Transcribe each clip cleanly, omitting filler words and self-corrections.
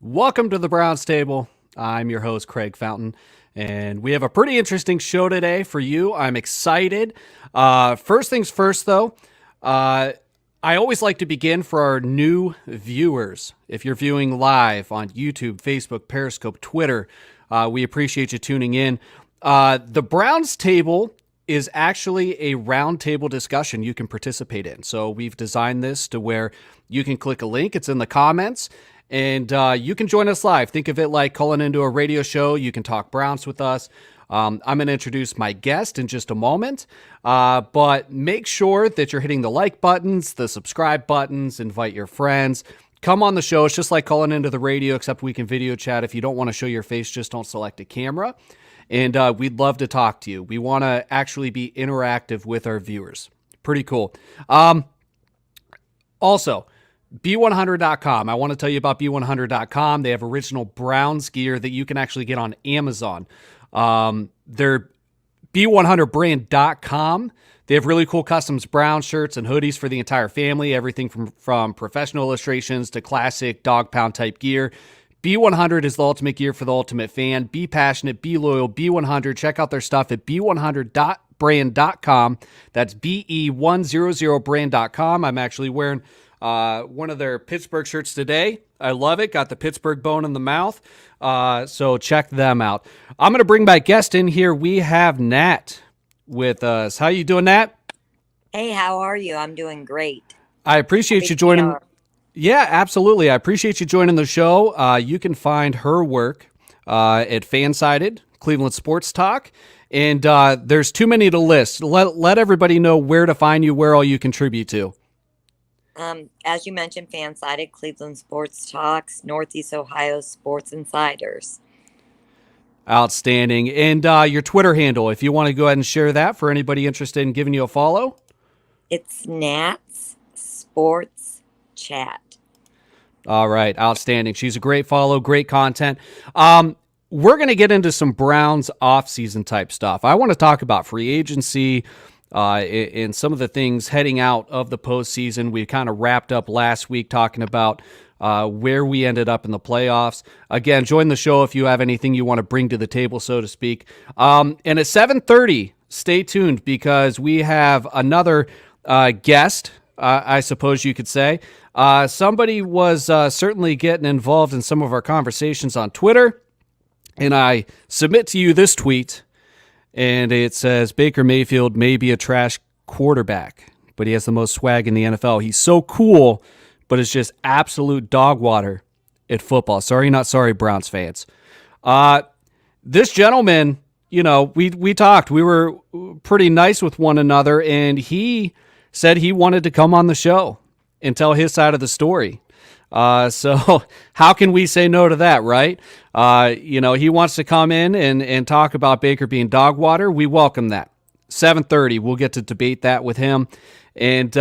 Welcome to the Browns Table. I'm your host, Craig Fountain, and we have a pretty interesting show today for you. I'm excited. First things first, though, I always like to begin for our new viewers. If you're viewing live on YouTube, Facebook, Periscope, Twitter, we appreciate you tuning in. The Browns Table is actually a roundtable discussion you can participate in. So we've designed this to where you can click a link. It's in the comments. And you can join us live. Think of it like calling into a radio show. You can talk Browns with us. I'm going to introduce my guest in just a moment. But make sure that you're hitting the like buttons, the subscribe buttons, invite your friends. Come on the show. It's just like calling into the radio, except we can video chat. If you don't want to show your face, just don't select a camera. And we'd love to talk to you. We want to actually be interactive with our viewers. Pretty cool. Also, B100.com. I want to tell you about B100.com. They have original Browns gear that you can actually get on Amazon. They're B100brand.com. They have really cool custom Brown shirts and hoodies for the entire family, everything from professional illustrations to classic dog pound type gear. B100 is the ultimate gear for the ultimate fan. Be passionate, be loyal, B100. Check out their stuff at B100brand.com. That's BE100brand.com. I'm actually wearing one of their Pittsburgh shirts today. I love it. Got the Pittsburgh bone in the mouth. So check them out. I'm going to bring my guest in here. We have Nat with us. How you doing, Nat? Hey, how are you? I'm doing great. I appreciate you joining. Yeah, absolutely. I appreciate you joining the show. You can find her work at Fansided, CLESportsTalk. And there's too many to list. Let everybody know where to find you, where all you contribute to. As you mentioned, Fansided, Cleveland Sports Talks, Northeast Ohio Sports Insiders. Outstanding. And your Twitter handle, if you want to go ahead and share that for anybody interested in giving you a follow. It's Nat's Sports Chat. All right. Outstanding. She's a great follow, great content. We're going to get into some Browns offseason type stuff. I want to talk about free agency, and some of the things heading out of the postseason. We kind of wrapped up last week talking about where we ended up in the playoffs. Again, join the show if you have anything you want to bring to the table, so to speak. And at 7:30, stay tuned because we have another guest, I suppose you could say. Somebody was certainly getting involved in some of our conversations on Twitter, and I submit to you this tweet. And it says, Baker Mayfield may be a trash quarterback, but he has the most swag in the NFL. He's so cool, but it's just absolute dog water at football. Sorry, not sorry, Browns fans. This gentleman, we talked. We were pretty nice with one another, and he said he wanted to come on the show and tell his side of the story. So how can we say no to that, right? He wants to come in and talk about Baker being dog water. We welcome that. 7:30, we'll get to debate that with him. And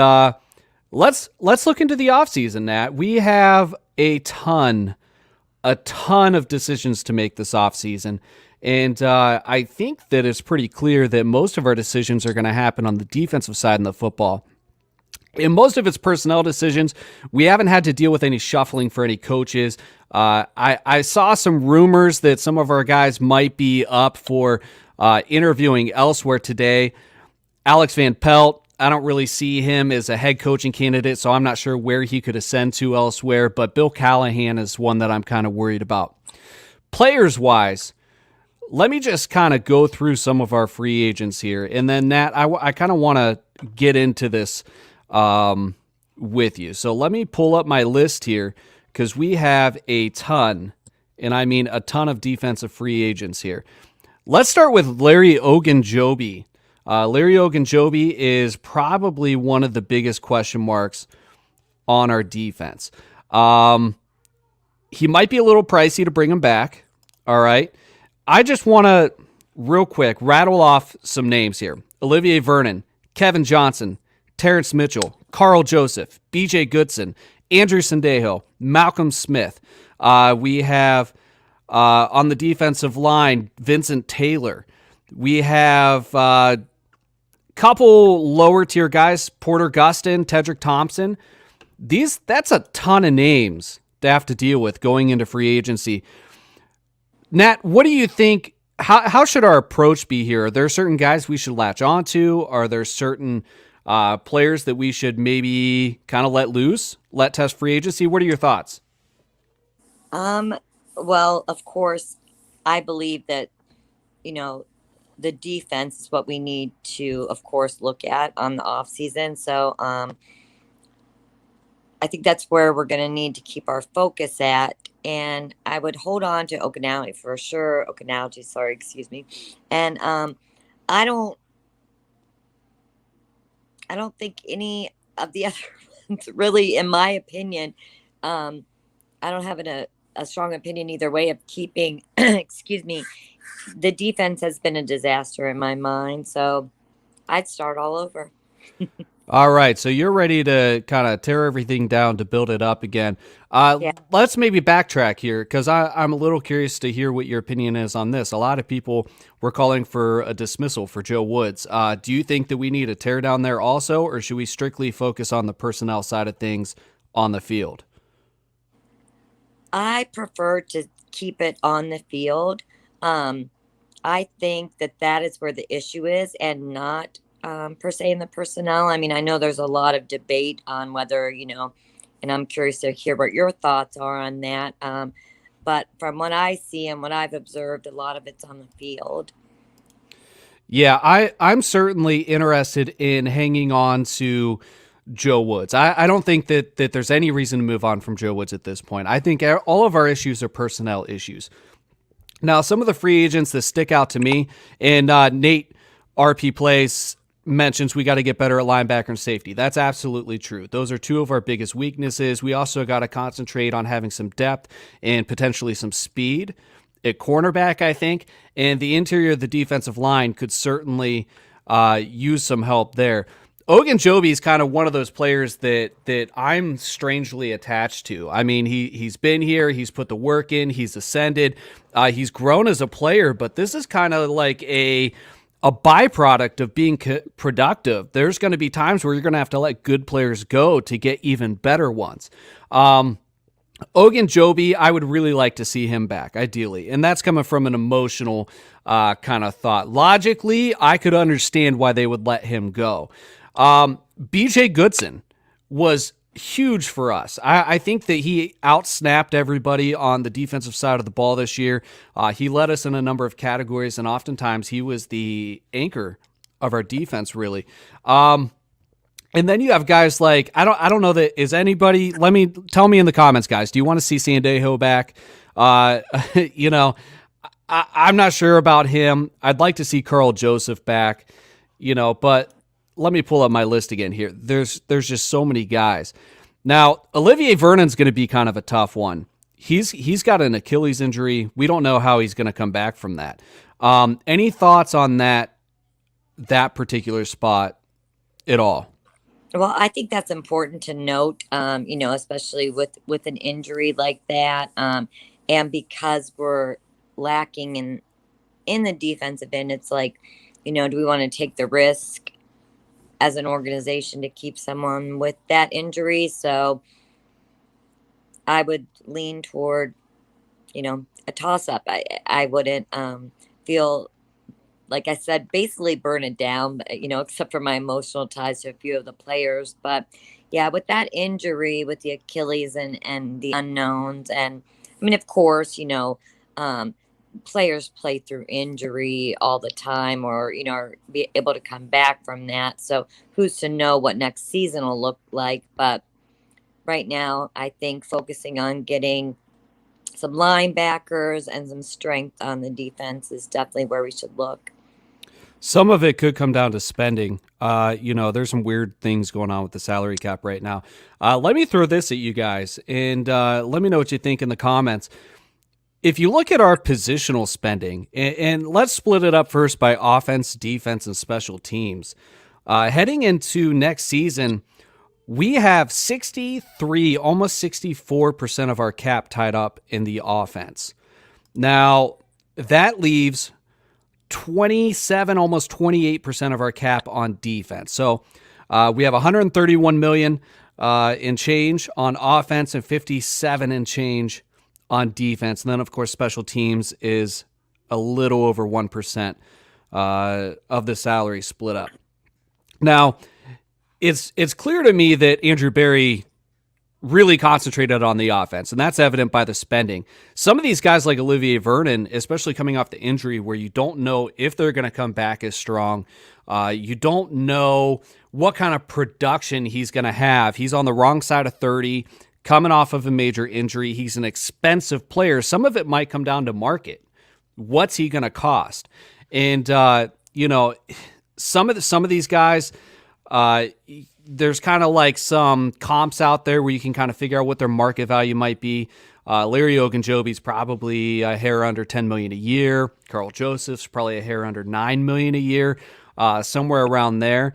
let's look into the offseason, Nat. We have a ton of decisions to make this offseason. And I think that it's pretty clear that most of our decisions are going to happen on the defensive side of the football. In most of its personnel decisions, we haven't had to deal with any shuffling for any coaches. I saw some rumors that some of our guys might be up for interviewing elsewhere today. Alex Van Pelt, I don't really see him as a head coaching candidate, so I'm not sure where he could ascend to elsewhere, but Bill Callahan is one that I'm kind of worried about. Players-wise, let me just kind of go through some of our free agents here, and then, Nat, I kind of want to get into this with you. So let me pull up my list here because we have a ton, and I mean a ton of defensive free agents here. Let's start with Larry Ogunjobi. Larry Ogunjobi is probably one of the biggest question marks on our defense. He might be a little pricey to bring him back. All right. I just want to real quick rattle off some names here. Olivier Vernon, Kevin Johnson, Terrence Mitchell, Carl Joseph, BJ Goodson, Andrew Sendejo, Malcolm Smith. We have on the defensive line, Vincent Taylor. We have couple lower tier guys, Porter Gustin, Tedrick Thompson. That's a ton of names have to deal with going into free agency. Nat, what do you think? How should our approach be here? Are there certain guys we should latch onto? Are there certain players that we should maybe kind of let loose, let test free agency? What are your thoughts? Well, of course, I believe that, you know, the defense is what we need to, of course, look at on the off season. So, I think that's where we're going to need to keep our focus at. And I would hold on to Okinawa for sure. Okinawa, sorry, excuse me. And I don't, I don't think any of the other ones really, in my opinion, I don't have a strong opinion either way of keeping. Excuse me. The defense has been a disaster in my mind, so I'd start all over. All right, so you're ready to kind of tear everything down to build it up again. Yeah. Let's maybe backtrack here because I'm a little curious to hear what your opinion is on this. A lot of people were calling for a dismissal for Joe Woods. Do you think that we need a tear down there also, or should we strictly focus on the personnel side of things on the field? I prefer to keep it on the field. I think that that is where the issue is, and not per se in the personnel. I mean, I know there's a lot of debate on whether, and I'm curious to hear what your thoughts are on that. But from what I see and what I've observed, a lot of it's on the field. Yeah, I'm certainly interested in hanging on to Joe Woods. I don't think that there's any reason to move on from Joe Woods at this point. I think all of our issues are personnel issues. Now, some of the free agents that stick out to me, and Nate RP Plays mentions we got to get better at linebacker and safety. That's absolutely true. Those are two of our biggest weaknesses. We also got to concentrate on having some depth and potentially some speed at cornerback, I think. And the interior of the defensive line could certainly use some help there. Ogunjobi is kind of one of those players that I'm strangely attached to. I mean, he's been here, he's put the work in, he's ascended, he's grown as a player, but this is kind of like a byproduct of being productive. There's going to be times where you're going to have to let good players go to get even better ones. Ogunjobi, I would really like to see him back, ideally. And that's coming from an emotional kind of thought. Logically, I could understand why they would let him go. BJ Goodson was huge for us. I think that he outsnapped everybody on the defensive side of the ball this year. He led us in a number of categories, and oftentimes he was the anchor of our defense, really. And then you have guys like, I don't know that is anybody. Tell me in the comments, guys. Do you want to see Sandejo back? I'm not sure about him. I'd like to see Carl Joseph back. But let me pull up my list again here. There's just so many guys. Now, Olivier Vernon's going to be kind of a tough one. He's got an Achilles injury. We don't know how he's going to come back from that. Any thoughts on that particular spot at all? Well, I think that's important to note, especially with an injury like that. And because we're lacking in the defensive end, it's like, do we want to take the risk as an organization to keep someone with that injury? So I would lean toward, a toss-up. I wouldn't feel, like I said, basically burn it down, except for my emotional ties to a few of the players. But yeah, with that injury, with the Achilles and the unknowns, and I mean, of course, players play through injury all the time, or are be able to come back from that. So who's to know what next season will look like? But right now, I think focusing on getting some linebackers and some strength on the defense is definitely where we should look. Some of it could come down to spending. There's some weird things going on with the salary cap right now. Let me throw this at you guys, and let me know what you think in the comments. If you look at our positional spending, and let's split it up first by offense, defense, and special teams. Heading into next season, we have 63, almost 64% of our cap tied up in the offense. Now, that leaves 27, almost 28% of our cap on defense. So we have $131 million and change on offense and 57 and change on defense. And then, of course, special teams is a little over 1% of the salary split up. Now, it's clear to me that Andrew Berry really concentrated on the offense, and that's evident by the spending. Some of these guys like Olivier Vernon, especially coming off the injury where you don't know if they're going to come back as strong, you don't know what kind of production he's going to have. He's on the wrong side of 30, coming off of a major injury. He's an expensive player. Some of it might come down to market. What's he going to cost? And, some of these guys, there's kind of like some comps out there where you can kind of figure out what their market value might be. Larry Ogunjobi's probably a hair under $10 million a year. Carl Joseph's probably a hair under $9 million a year, somewhere around there.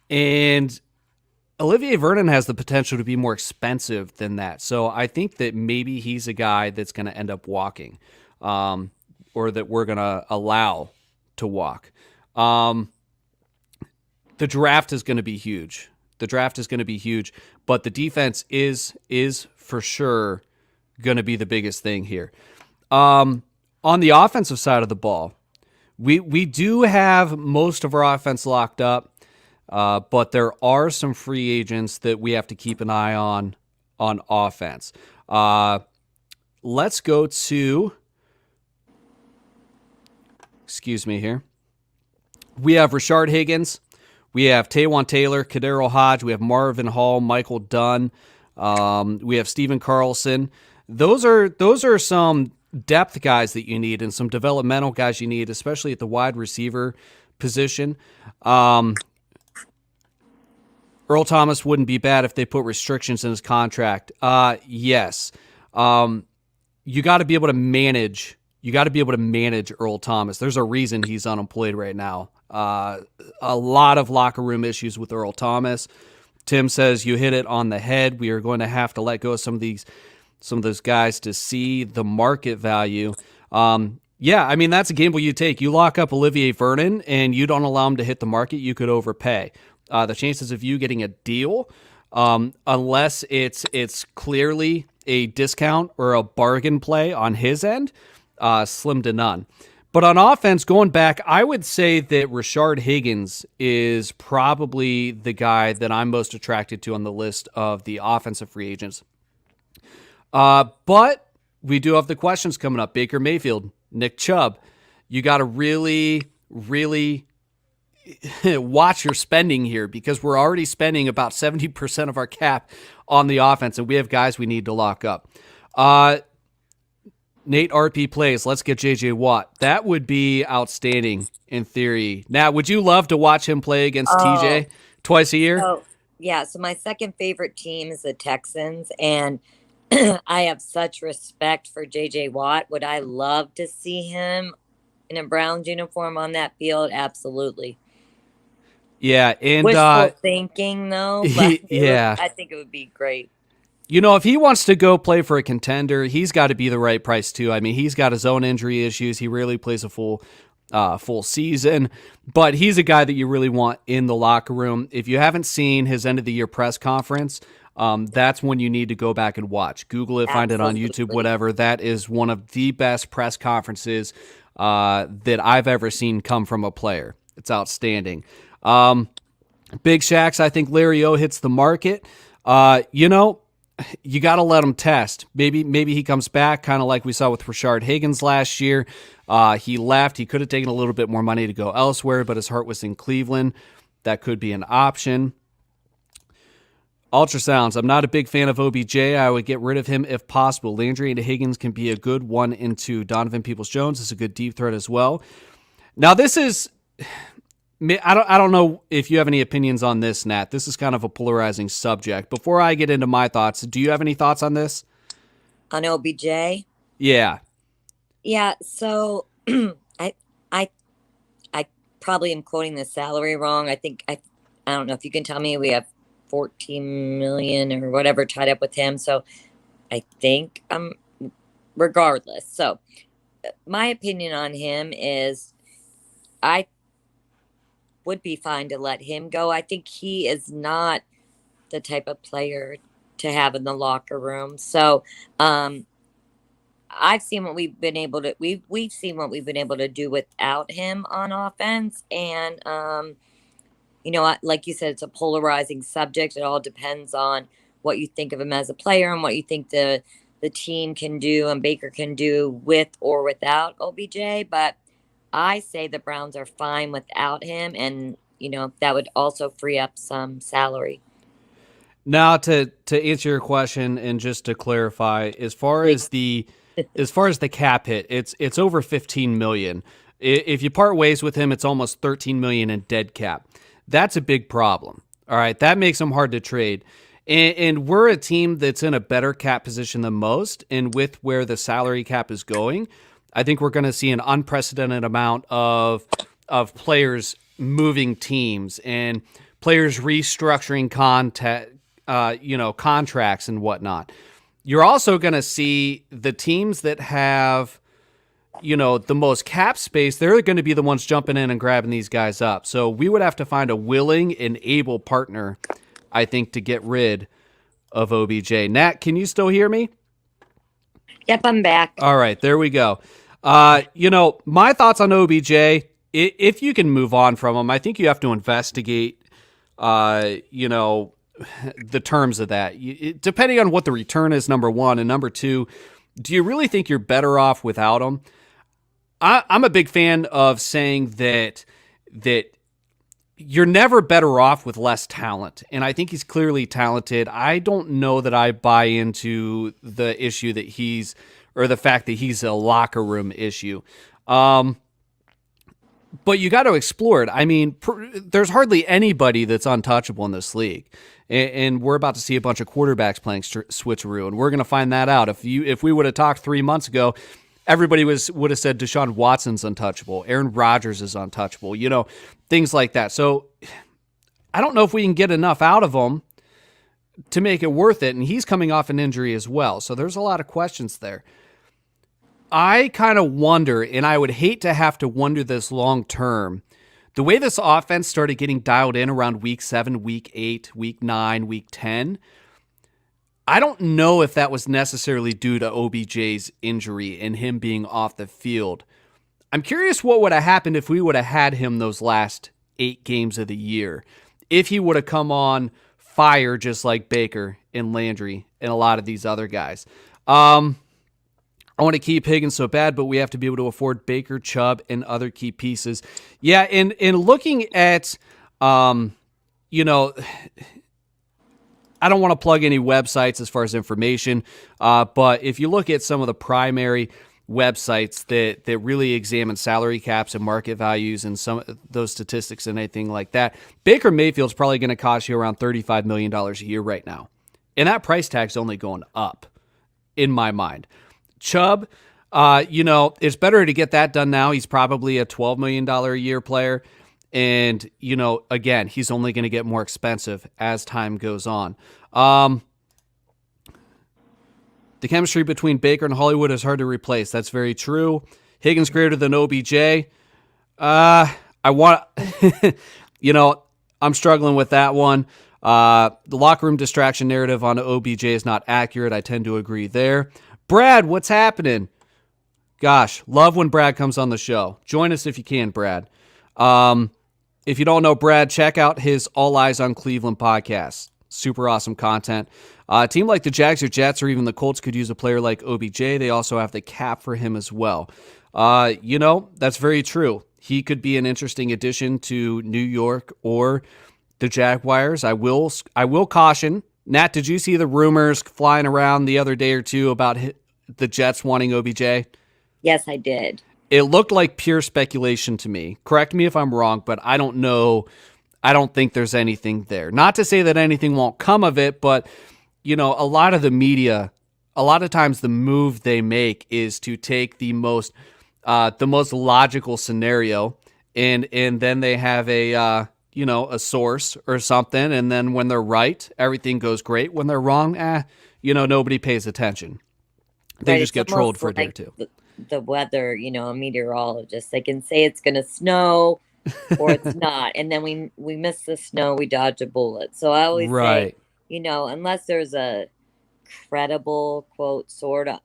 And Olivier Vernon has the potential to be more expensive than that. So I think that maybe he's a guy that's going to end up walking, or that we're going to allow to walk. The draft is going to be huge. But the defense is for sure going to be the biggest thing here. On the offensive side of the ball, we do have most of our offense locked up, but there are some free agents that we have to keep an eye on offense. Let's go to, excuse me here. We have Rashard Higgins. We have Taywan Taylor, Kadero Hodge. We have Marvin Hall, Michael Dunn. We have Steven Carlson. Those are some depth guys that you need and some developmental guys you need, especially at the wide receiver position. Earl Thomas wouldn't be bad if they put restrictions in his contract. Yes. You got to be able to manage. You got to be able to manage Earl Thomas. There's a reason he's unemployed right now. A lot of locker room issues with Earl Thomas. Tim says you hit it on the head. We are going to have to let go of some of those guys to see the market value. Yeah, I mean, that's a gamble you take. You lock up Olivier Vernon and you don't allow him to hit the market, you could overpay. The chances of you getting a deal, unless it's clearly a discount or a bargain play on his end, slim to none. But on offense, going back, I would say that Rashard Higgins is probably the guy that I'm most attracted to on the list of the offensive free agents. But we do have the questions coming up. Baker Mayfield, Nick Chubb. You got to really, really watch your spending here, because we're already spending about 70% of our cap on the offense, and we have guys we need to lock up. Nate RP plays. Let's get JJ Watt. That would be outstanding in theory. Now, would you love to watch him play against TJ twice a year? Oh, yeah. So my second favorite team is the Texans, and I have such respect for JJ Watt. Would I love to see him in a Browns uniform on that field? Absolutely. Yeah, and wishful thinking though. But yeah, I think it would be great. You know, if he wants to go play for a contender, he's got to be the right price too. I mean, he's got his own injury issues. He rarely plays a full season, but he's a guy that you really want in the locker room. If you haven't seen his end of the year press conference, that's when you need to go back and watch. Google it, find it on YouTube, whatever. That is one of the best press conferences that I've ever seen come from a player. It's outstanding. Big Shaqs, I think Larry O hits the market. You got to let him test. Maybe he comes back, kind of like we saw with Rashard Higgins last year. He left. He could have taken a little bit more money to go elsewhere, but his heart was in Cleveland. That could be an option. Ultrasounds. I'm not a big fan of OBJ. I would get rid of him if possible. Landry and Higgins can be a good 1 and 2. Donovan Peoples-Jones is a good deep threat as well. Now, this is... I don't know if you have any opinions on this, Nat. This is kind of a polarizing subject. Before I get into my thoughts, do you have any thoughts on this? On OBJ? Yeah. Yeah, so I probably am quoting the salary wrong. I don't know if you can tell me. We have 14 million or whatever tied up with him. So I think regardless. So my opinion on him is I would be fine to let him go. I think he is not the type of player to have in the locker room. So I've seen what we've seen what we've been able to do without him on offense, and like you said, it's a polarizing subject. It all depends on what you think of him as a player and what you think the team can do and Baker can do with or without OBJ. But I say the Browns are fine without him, and that would also free up some salary. Now, to answer your question and just to clarify, as far as the cap hit, it's over 15 million. If you part ways with him, it's almost 13 million in dead cap. That's a big problem. All right, that makes him hard to trade. And we're a team that's in a better cap position than most. And with where the salary cap is going, I think we're going to see an unprecedented amount of players moving teams and players restructuring contracts and whatnot. You're also going to see the teams that have, the most cap space, they're going to be the ones jumping in and grabbing these guys up. So we would have to find a willing and able partner, I think, to get rid of OBJ. Nat, can you still hear me? Yep, I'm back. All right, there we go. My thoughts on OBJ, if you can move on from him, I think you have to investigate, the terms of that. Depending on what the return is, number one, and number two, do you really think you're better off without him? I'm a big fan of saying that you're never better off with less talent, and I think he's clearly talented. I don't know that I buy into the issue that the fact that he's a locker room issue. But you got to explore it. I mean, there's hardly anybody that's untouchable in this league. And we're about to see a bunch of quarterbacks playing switcheroo, and we're going to find that out. If we would have talked 3 months ago, everybody would have said Deshaun Watson's untouchable, Aaron Rodgers is untouchable, things like that. So I don't know if we can get enough out of him to make it worth it, and he's coming off an injury as well. So there's a lot of questions there. I kind of wonder, and I would hate to have to wonder this long term, the way this offense started getting dialed in around week 7, week 8, week 9, week 10, I don't know if that was necessarily due to OBJ's injury and him being off the field. I'm curious what would have happened if we would have had him those last 8 games of the year. If he would have come on fire just like Baker and Landry and a lot of these other guys. I want to keep Higgins so bad, but we have to be able to afford Baker, Chubb, and other key pieces. Yeah, and looking at, I don't want to plug any websites as far as information, but if you look at some of the primary websites that really examine salary caps and market values and some of those statistics and anything like that, Baker Mayfield's probably going to cost you around $35 million a year right now. And that price tag's only going up, in my mind. Chubb, it's better to get that done now. He's probably a $12 million a year player. And, again, he's only going to get more expensive as time goes on. The chemistry between Baker and Hollywood is hard to replace. That's very true. Higgins greater than OBJ. I'm struggling with that one. The locker room distraction narrative on OBJ is not accurate. I tend to agree there. Brad, what's happening? Gosh, love when Brad comes on the show. Join us if you can, Brad. If you don't know Brad, check out his All Eyes on Cleveland podcast. Super awesome content. A team like the Jags or Jets or even the Colts could use a player like OBJ. They also have the cap for him as well. That's very true. He could be an interesting addition to New York or the Jaguars. I will caution. Nat, did you see the rumors flying around the other day or two about the Jets wanting OBJ? Yes, I did. It looked like pure speculation to me. Correct me if I'm wrong, but I don't know. I don't think there's anything there. Not to say that anything won't come of it, but, a lot of the media, a lot of times the move they make is to take the most logical scenario and then they have a source or something. And then when they're right, everything goes great. When they're wrong, nobody pays attention. They just get trolled for a day or two. The weather, a meteorologist, they can say it's going to snow or it's not. And then we miss the snow, we dodge a bullet. So I always say unless there's a credible quote sort of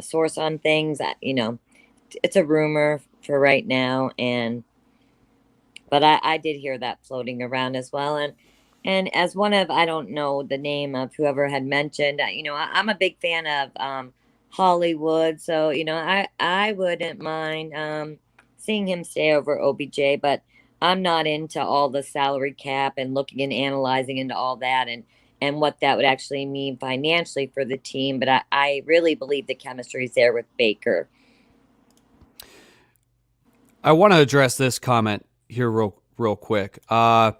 source on things, that it's a rumor for right now. But I did hear that floating around as well. And as one of, I don't know the name of whoever had mentioned, I'm a big fan of Hollywood. So, I wouldn't mind seeing him stay over OBJ, but I'm not into all the salary cap and looking and analyzing into all that and what that would actually mean financially for the team. But I really believe the chemistry is there with Baker. I want to address this comment here real quick. I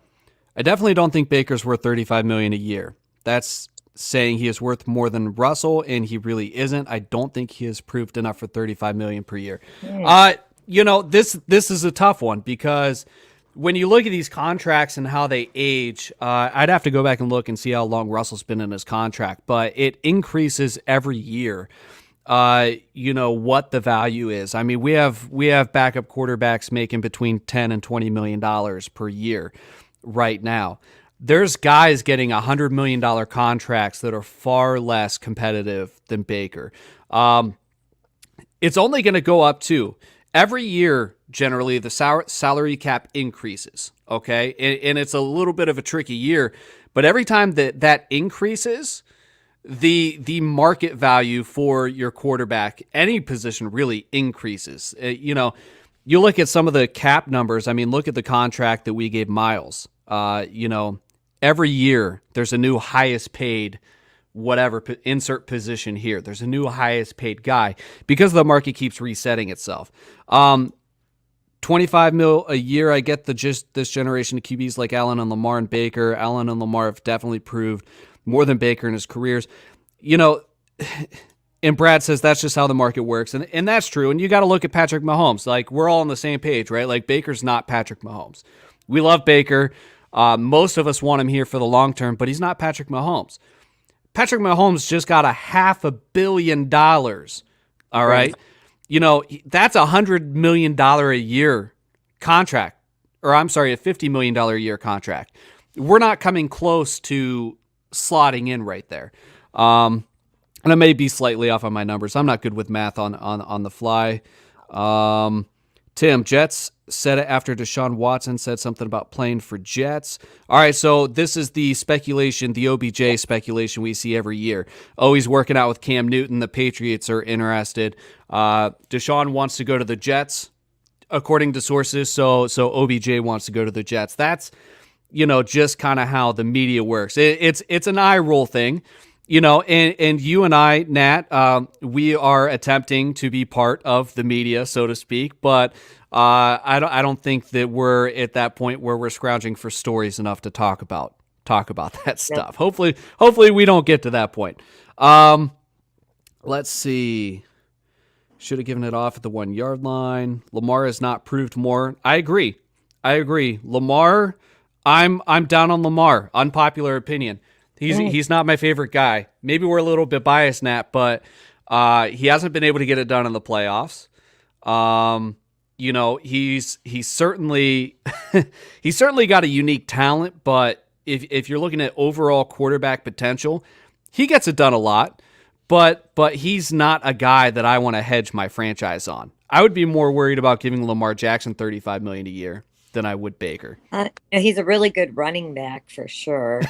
definitely don't think Baker's worth $35 million a year. That's saying he is worth more than Russell, and he really isn't. I don't think he has proved enough for $35 million per year. This is a tough one because when you look at these contracts and how they age, I'd have to go back and look and see how long Russell's been in his contract, but it increases every year. What the value is. I mean, we have backup quarterbacks making between $10 and $20 million per year right now. There's guys getting $100 million contracts that are far less competitive than Baker. It's only going to go up too. Every year, generally, the salary cap increases, okay? And it's a little bit of a tricky year, but every time that increases, the market value for your quarterback, any position, really increases. You look at some of the cap numbers. I mean, look at the contract that we gave Miles. Every year there's a new highest paid whatever insert position here. There's a new highest paid guy because the market keeps resetting itself. 25 mil a year. I get this generation of QBs like Allen and Lamar and Baker. Allen and Lamar have definitely proved more than Baker in his careers. And Brad says that's just how the market works. And that's true. And you got to look at Patrick Mahomes. Like, we're all on the same page, right? Like, Baker's not Patrick Mahomes. We love Baker. Most of us want him here for the long term, but he's not Patrick Mahomes. Patrick Mahomes just got $500 million. All right. That's $100 million a year contract, or I'm sorry, a $50 million a year contract. We're not coming close to slotting in right there. And I may be slightly off on my numbers. I'm not good with math on the fly. Tim, Jets said it after Deshaun Watson said something about playing for Jets. All right, so this is the speculation, the OBJ speculation we see every year. Oh, he's working out with Cam Newton. The Patriots are interested. Deshaun wants to go to the Jets, according to sources, so OBJ wants to go to the Jets. That's, just kind of how the media works. It's an eye roll thing. And you and I, Nat, we are attempting to be part of the media, so to speak, but I don't think that we're at that point where we're scrounging for stories enough to talk about that stuff. Yep. Hopefully we don't get to that point. Let's see. Should have given it off at the 1 yard line. Lamar has not proved more. I agree. Lamar, I'm down on Lamar. Unpopular opinion. He's not my favorite guy. Maybe we're a little bit biased, Nat, but he hasn't been able to get it done in the playoffs. He's certainly he's certainly got a unique talent, but if you're looking at overall quarterback potential, he gets it done a lot. But he's not a guy that I want to hedge my franchise on. I would be more worried about giving Lamar Jackson $35 million a year than I would Baker. He's a really good running back for sure.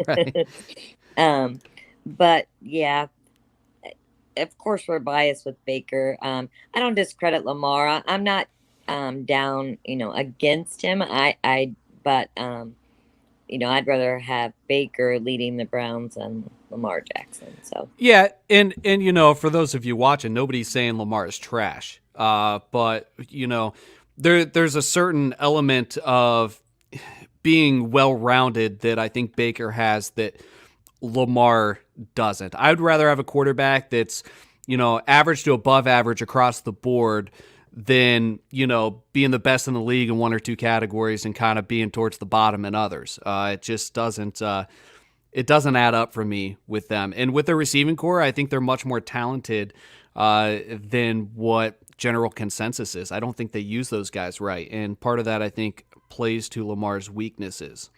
Right. But yeah, of course we're biased with Baker. I don't discredit Lamar. I'm not down, against him. But I'd rather have Baker leading the Browns than Lamar Jackson. So yeah, and for those of you watching, nobody's saying Lamar is trash. But there's a certain element of being well-rounded that I think Baker has that Lamar doesn't. I would rather have a quarterback that's, average to above average across the board than, being the best in the league in one or two categories and kind of being towards the bottom in others. It just doesn't add up for me with them. And with their receiving core, I think they're much more talented than what general consensus is. I don't think they use those guys right. And part of that, I think, plays to Lamar's weaknesses.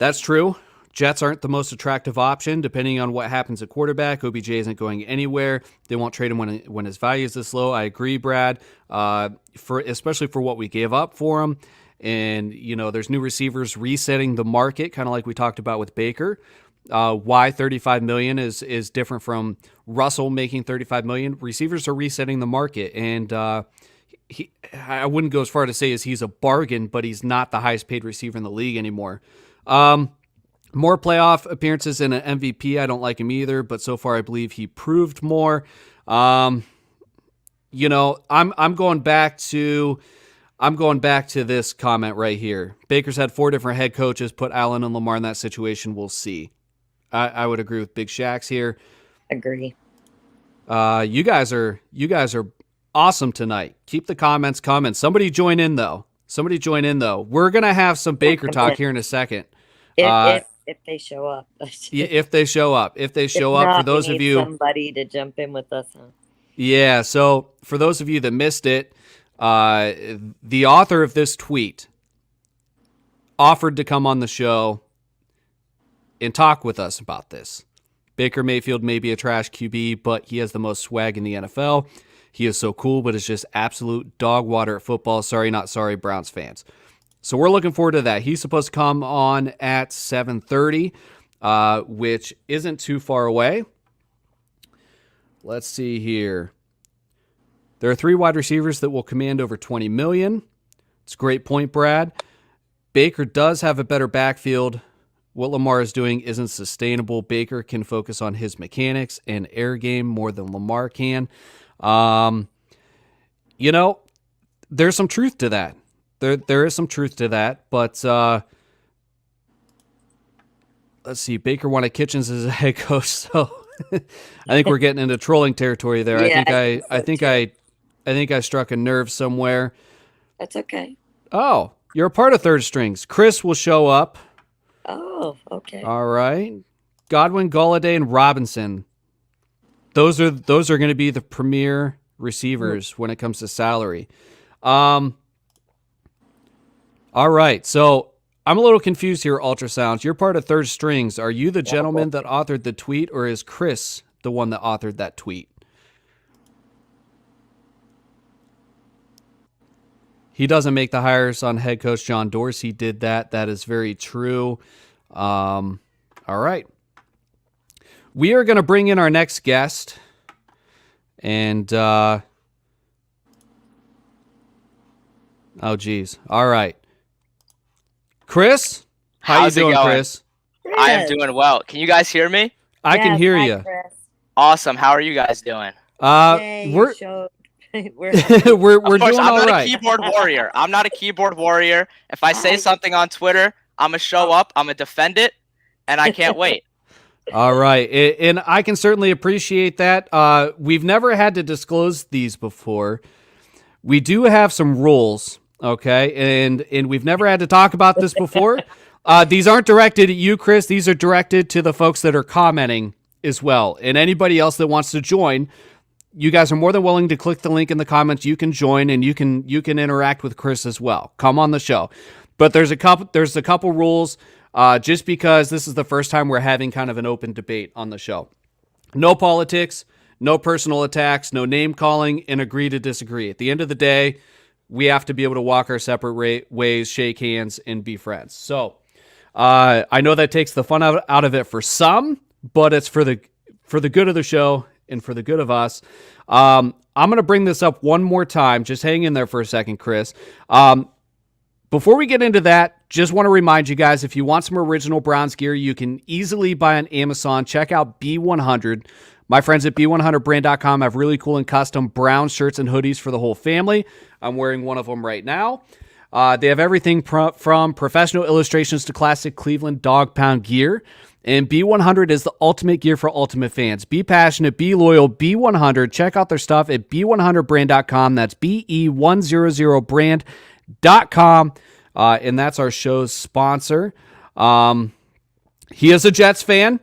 That's true. Jets aren't the most attractive option, depending on what happens at quarterback. OBJ isn't going anywhere. They won't trade him when his value is this low. I agree, Brad. Especially for what we gave up for him, and there's new receivers resetting the market, kind of like we talked about with Baker. Why $35 million is different from Russell making $35 million. Receivers are resetting the market, and I wouldn't go as far to say as he's a bargain, but he's not the highest paid receiver in the league anymore. More playoff appearances and an MVP. I don't like him either, but so far I believe he proved more. I'm going back to this comment right here. Baker's had 4 different head coaches. Put Allen and Lamar in that situation. We'll see. I would agree with Big Shaq's here. Agree. You guys are awesome tonight. Keep the comments coming. Somebody join in though. We're gonna have some Baker talk here in a second. If they show up. Yeah, if they show up. For those of you, somebody to jump in with us. Huh? Yeah. So for those of you that missed it, the author of this tweet offered to come on the show and talk with us about this. Baker Mayfield may be a trash QB, but he has the most swag in the NFL. He is so cool, but it's just absolute dog water at football. Sorry, not sorry, Browns fans. So we're looking forward to that. He's supposed to come on at 7:30, which isn't too far away. Let's see here. There are 3 wide receivers that will command over $20 million. It's a great point, Brad. Baker does have a better backfield. What Lamar is doing isn't sustainable. Baker can focus on his mechanics and air game more than Lamar can. There's some truth to that. There is some truth to that, but let's see. Baker wanted Kitchens as a head coach, so I think we're getting into trolling territory there. Yeah, I think I struck a nerve somewhere. That's okay. Oh, you're a part of Third Strings. Chris will show up. Oh, okay. All right. Godwin, Golladay, and Robinson. Those are going to be the premier receivers when it comes to salary. All right, so I'm a little confused here, Ultrasounds. You're part of Third Strings. Are you the gentleman that authored the tweet, or is Chris the one that authored that tweet? He doesn't make the hires on head coach John Dorsey. Did that. That is very true. All right. We are going to bring in our next guest, and oh, geez. All right. Chris, how you doing, Chris? I am doing well. Can you guys hear me? I can hear you. Chris. Awesome. How are you guys doing? We're we're doing all right. I'm not a keyboard warrior. If I say something on Twitter, I'm gonna show up. I'm gonna defend it, and I can't wait. All right, and I can certainly appreciate that. We've never had to disclose these before. We do have some rules. Okay, and we've never had to talk about this before. These aren't directed at you, Chris. These are directed to the folks that are commenting as well. And anybody else that wants to join, you guys are more than willing to click the link in the comments. You can join and you can interact with Chris as well. Come on the show. But there's a couple rules just because this is the first time we're having kind of an open debate on the show. No politics, no personal attacks, no name calling, and agree to disagree. At the end of the day, we have to be able to walk our separate ways, shake hands, and be friends. So I know that takes the fun out of it for some, but it's for the good of the show and for the good of us. I'm going to bring this up one more time. Just hang in there for a second, Chris. Before we get into that, just want to remind you guys, if you want some original Browns gear, you can easily buy on Amazon. Check out B100. My friends at B100brand.com have really cool and custom brown shirts and hoodies for the whole family. I'm wearing one of them right now. They have everything from professional illustrations to classic Cleveland dog pound gear. And B100 is the ultimate gear for ultimate fans. Be passionate, be loyal, B100. Check out their stuff at B100brand.com. That's BE100brand.com. And that's our show's sponsor. He is a Jets fan.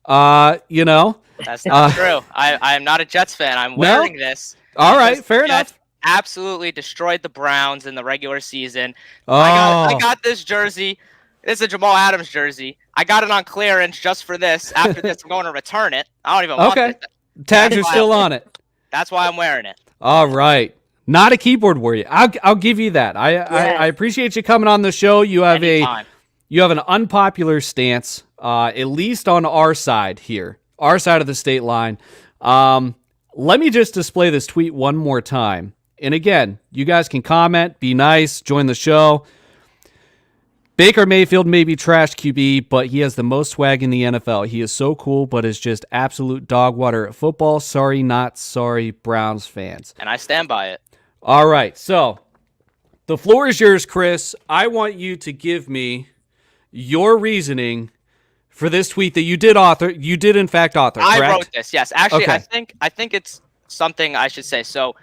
That's not true. I am not a Jets fan. I'm wearing this. All right, fair enough. Absolutely destroyed the Browns in the regular season. Oh. I got this jersey This is a Jamal Adams jersey. I got it on clearance just for this. After this, I'm going to return it. I don't even want Okay. this. Tags are still on it. That's why I'm wearing it. All right. Not a keyboard warrior. I'll give you that. I appreciate you coming on the show. You have Anytime. you have an unpopular stance, at least on our side here, our side of the state line. Let me just display this tweet one more time. And again, you guys can comment, be nice, join the show. Baker Mayfield may be trash QB, but he has the most swag in the NFL. He is so cool, but is just absolute dog water at football. Sorry, not sorry, Browns fans. And I stand by it. All right, so the floor is yours, Chris. I want you to give me your reasoning for this tweet that you did author. You did, in fact, author, correct? I wrote this, yes. Actually, Okay. I think it's something I should say. So,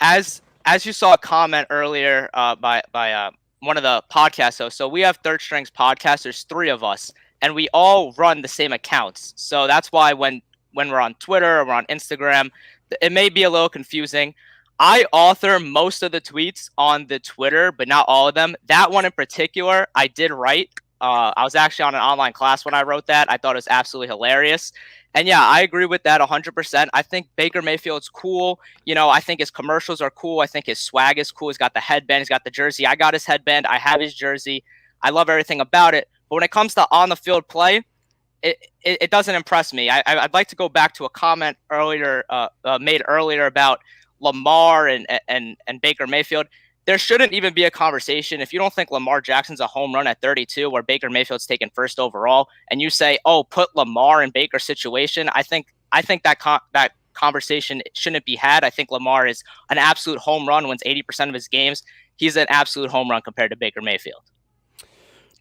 as you saw a comment earlier by one of the podcast hosts. So we have Third Strings podcast. There's 3 of us, and we all run the same accounts. So that's why when we're on Twitter or we're on Instagram, it may be a little confusing. I author most of the tweets on the Twitter, but not all of them. That one in particular, I did write. I was actually on an online class when I wrote that. I thought it was absolutely hilarious. And yeah, I agree with that 100%. I think Baker Mayfield's cool. You know, I think his commercials are cool. I think his swag is cool. He's got the headband. He's got the jersey. I got his headband. I have his jersey. I love everything about it. But when it comes to on-the-field play, it doesn't impress me. I'd like to go back to a comment earlier made earlier about Lamar and Baker Mayfield. There shouldn't even be a conversation. If you don't think Lamar Jackson's a home run at 32 where Baker Mayfield's taken first overall and you say, oh, put Lamar in Baker's situation, I think that conversation shouldn't be had. I think Lamar is an absolute home run, wins 80% of his games. He's an absolute home run compared to Baker Mayfield.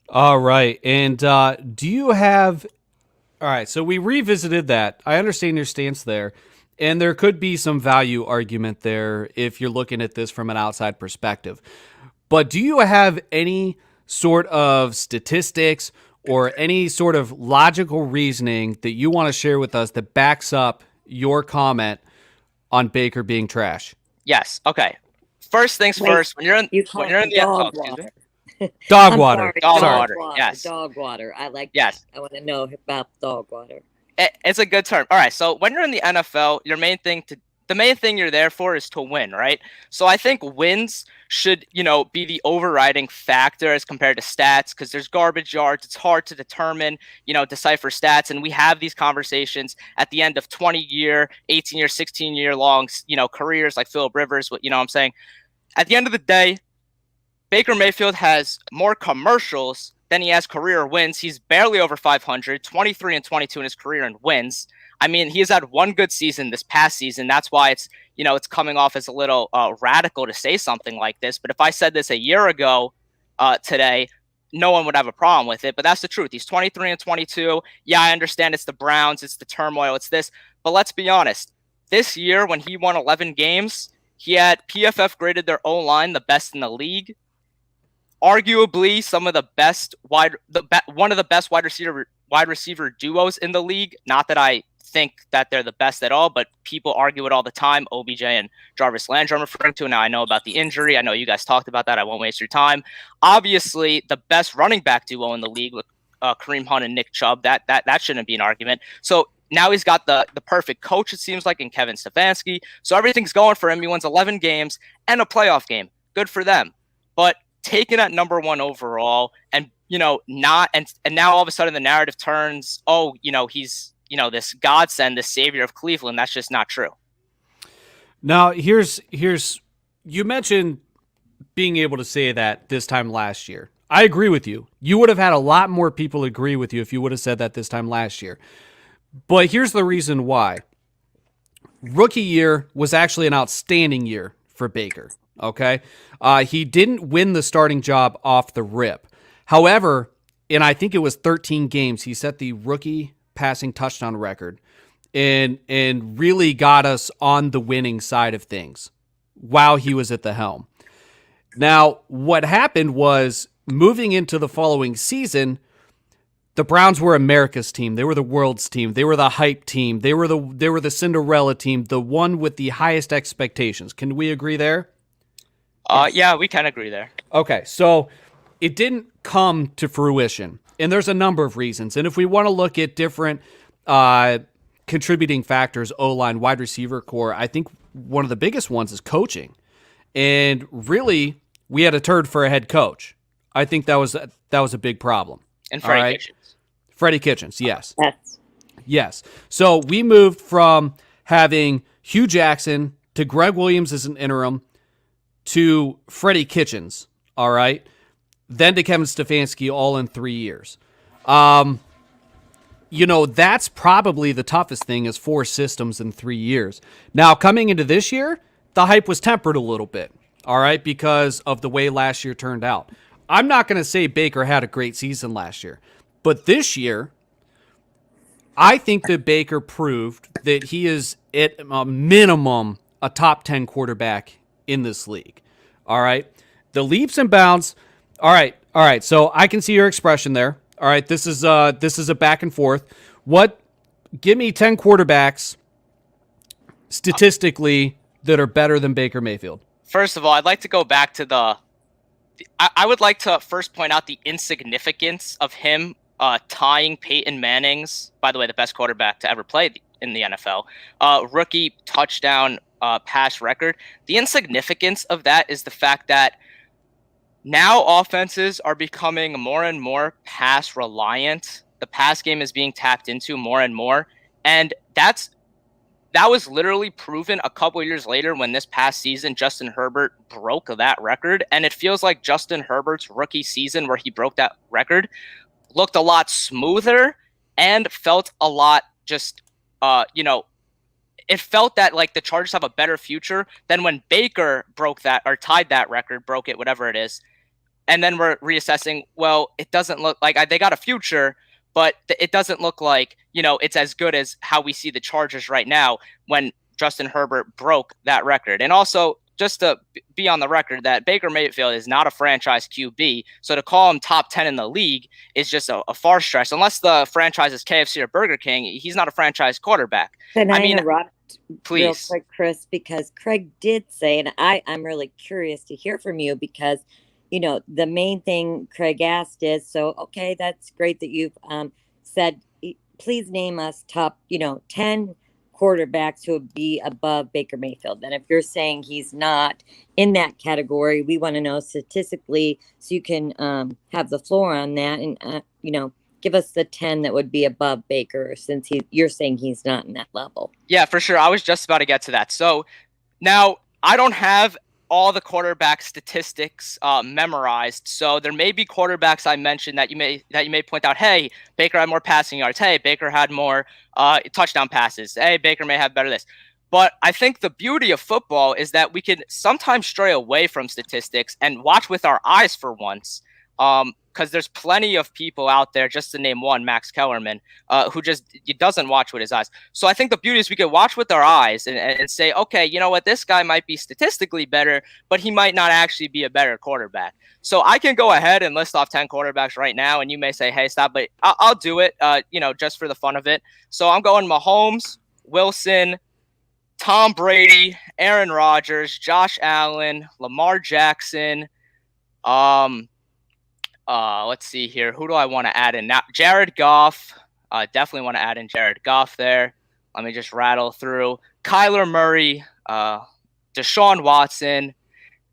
All right. And do you have – all right, so we revisited that. I understand your stance there. And there could be some value argument there if you're looking at this from an outside perspective. But do you have any sort of statistics or any sort of logical reasoning that you want to share with us that backs up your comment on Baker being trash? Yes. Okay. First things first. When you're in the dog water. Dog water. Dog water. Yes. Dog water. I like. Yes. I want to know about dog water. It's a good term. All right. So when you're in the NFL, the main thing you're there for is to win, right? So I think wins should, be the overriding factor as compared to stats, because there's garbage yards. It's hard to determine, decipher stats. And we have these conversations at the end of 20-year, 18-year, 16-year long, careers like Phillip Rivers. What I'm saying? At the end of the day, Baker Mayfield has more commercials than he has career wins. He's barely over 500, 23-22 in his career in wins. I mean, he has had one good season this past season. That's why it's coming off as a little radical to say something like this. But if I said this a year ago today, no one would have a problem with it. But that's the truth. He's 23-22. Yeah, I understand it's the Browns. It's the turmoil. It's this. But let's be honest. This year, when he won 11 games, he had PFF graded their O-line the best in the league. Arguably some of the best one of the best wide receiver duos in the league. Not that I think that they're the best at all, but people argue it all the time. OBJ and Jarvis Landry I'm referring to. Now I know about the injury. I know you guys talked about that. I won't waste your time. Obviously, the best running back duo in the league with Kareem Hunt and Nick Chubb. That shouldn't be an argument. So now he's got the perfect coach, it seems like, in Kevin Stefanski. So everything's going for him. He wins 11 games and a playoff game. Good for them. But taken at number 1 overall and, now all of a sudden the narrative turns, he's, this godsend, this savior of Cleveland. That's just not true. Now, here's you mentioned being able to say that this time last year. I agree with you. You would have had a lot more people agree with you if you would have said that this time last year. But here's the reason why. Rookie year was actually an outstanding year for Baker. Okay. He didn't win the starting job off the rip. However, in I think it was 13 games, he set the rookie passing touchdown record and really got us on the winning side of things while he was at the helm. Now, what happened was moving into the following season, the Browns were America's team. They were the world's team. They were the hype team. They were the Cinderella team, the one with the highest expectations. Can we agree there? Yeah, we can agree there. Okay, so it didn't come to fruition. And there's a number of reasons. And if we want to look at different contributing factors, O-line, wide receiver core, I think one of the biggest ones is coaching. And really, we had a turd for a head coach. I think that was a big problem. And Freddie Kitchens. Freddie Kitchens, yes. Yes. So we moved from having Hugh Jackson to Greg Williams as an interim to Freddie Kitchens, all right? Then to Kevin Stefanski, all in 3 years. That's probably the toughest thing is 4 systems in 3 years. Now, coming into this year, the hype was tempered a little bit, all right, because of the way last year turned out. I'm not going to say Baker had a great season last year, but this year, I think that Baker proved that he is at a minimum a top 10 quarterback in this league. All right. The leaps and bounds. All right. So I can see your expression there. All right. This is a back and forth. Give me 10 quarterbacks statistically that are better than Baker Mayfield. First of all, I'd like to go back to I would like to first point out the insignificance of him tying Peyton Manning's, by the way, the best quarterback to ever play in the NFL, rookie touchdown pass record. The insignificance of that is the fact that now offenses are becoming more and more pass reliant. The pass game is being tapped into more and more. And that was literally proven a couple years later when this past season, Justin Herbert broke that record. And it feels like Justin Herbert's rookie season where he broke that record looked a lot smoother and felt a lot just, it felt that like the Chargers have a better future than when Baker broke that or tied that record, broke it, whatever it is. And then we're reassessing, well, it doesn't look like they got a future, but it doesn't look like, it's as good as how we see the Chargers right now when Justin Herbert broke that record. And also, just to be on the record that Baker Mayfield is not a franchise QB, so to call him top 10 in the league is just a far stretch. Unless the franchise is KFC or Burger King, he's not a franchise quarterback. Can I interrupt please? Real quick, Chris, because Craig did say, and I'm really curious to hear from you because, the main thing Craig asked is, so, okay, that's great that you've said, please name us top, 10 quarterbacks who would be above Baker Mayfield. And if you're saying he's not in that category, we want to know statistically so you can have the floor on that and, give us the 10 that would be above Baker since you're saying he's not in that level. Yeah, for sure. I was just about to get to that. So now I don't have all the quarterback statistics memorized. So there may be quarterbacks I mentioned that you may point out, hey, Baker had more passing yards. Hey, Baker had more touchdown passes. Hey, Baker may have better this. But I think the beauty of football is that we can sometimes stray away from statistics and watch with our eyes for once. Because there's plenty of people out there, just to name one, Max Kellerman, who just doesn't watch with his eyes. So I think the beauty is we can watch with our eyes and say, okay, you know what, this guy might be statistically better, but he might not actually be a better quarterback. So I can go ahead and list off 10 quarterbacks right now, and you may say, hey, stop, but I'll do it, just for the fun of it. So I'm going Mahomes, Wilson, Tom Brady, Aaron Rodgers, Josh Allen, Lamar Jackson, let's see here. Who do I want to add in now? Jared Goff. Definitely want to add in Jared Goff there. Let me just rattle through. Kyler Murray, Deshaun Watson.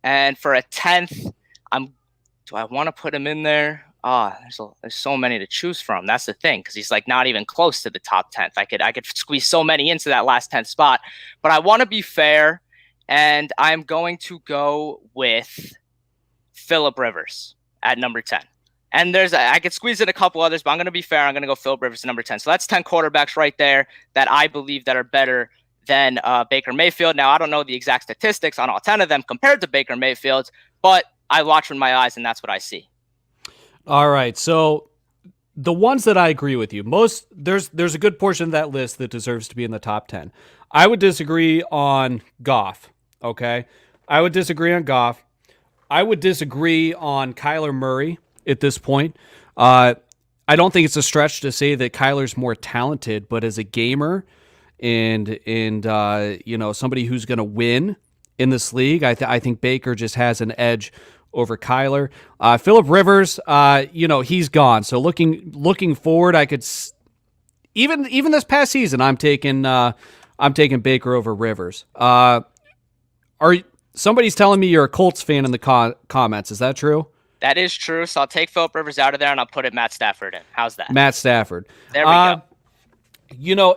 And for a 10th, do I want to put him in there? There's so many to choose from. That's the thing, because he's like not even close to the top 10th. I could squeeze so many into that last 10th spot. But I want to be fair, and I'm going to go with Phillip Rivers at number 10. And I could squeeze in a couple others, but I'm going to be fair. I'm going to go Phillip Rivers at number 10. So that's 10 quarterbacks right there that I believe that are better than Baker Mayfield. Now, I don't know the exact statistics on all 10 of them compared to Baker Mayfield, but I watch with my eyes, and that's what I see. All right. So the ones that I agree with you, there's a good portion of that list that deserves to be in the top 10. I would disagree on Goff, okay? I would disagree on Goff. I would disagree on Kyler Murray at this point. I don't think it's a stretch to say that Kyler's more talented, but as a gamer and somebody who's going to win in this league, I think Baker just has an edge over Kyler. Phillip Rivers, he's gone. So looking forward, I could even this past season, I'm taking Baker over Rivers. Somebody's telling me you're a Colts fan in the comments. Is that true? That is true. So I'll take Phillip Rivers out of there and I'll put it Matt Stafford in. How's that? Matt Stafford. There we go.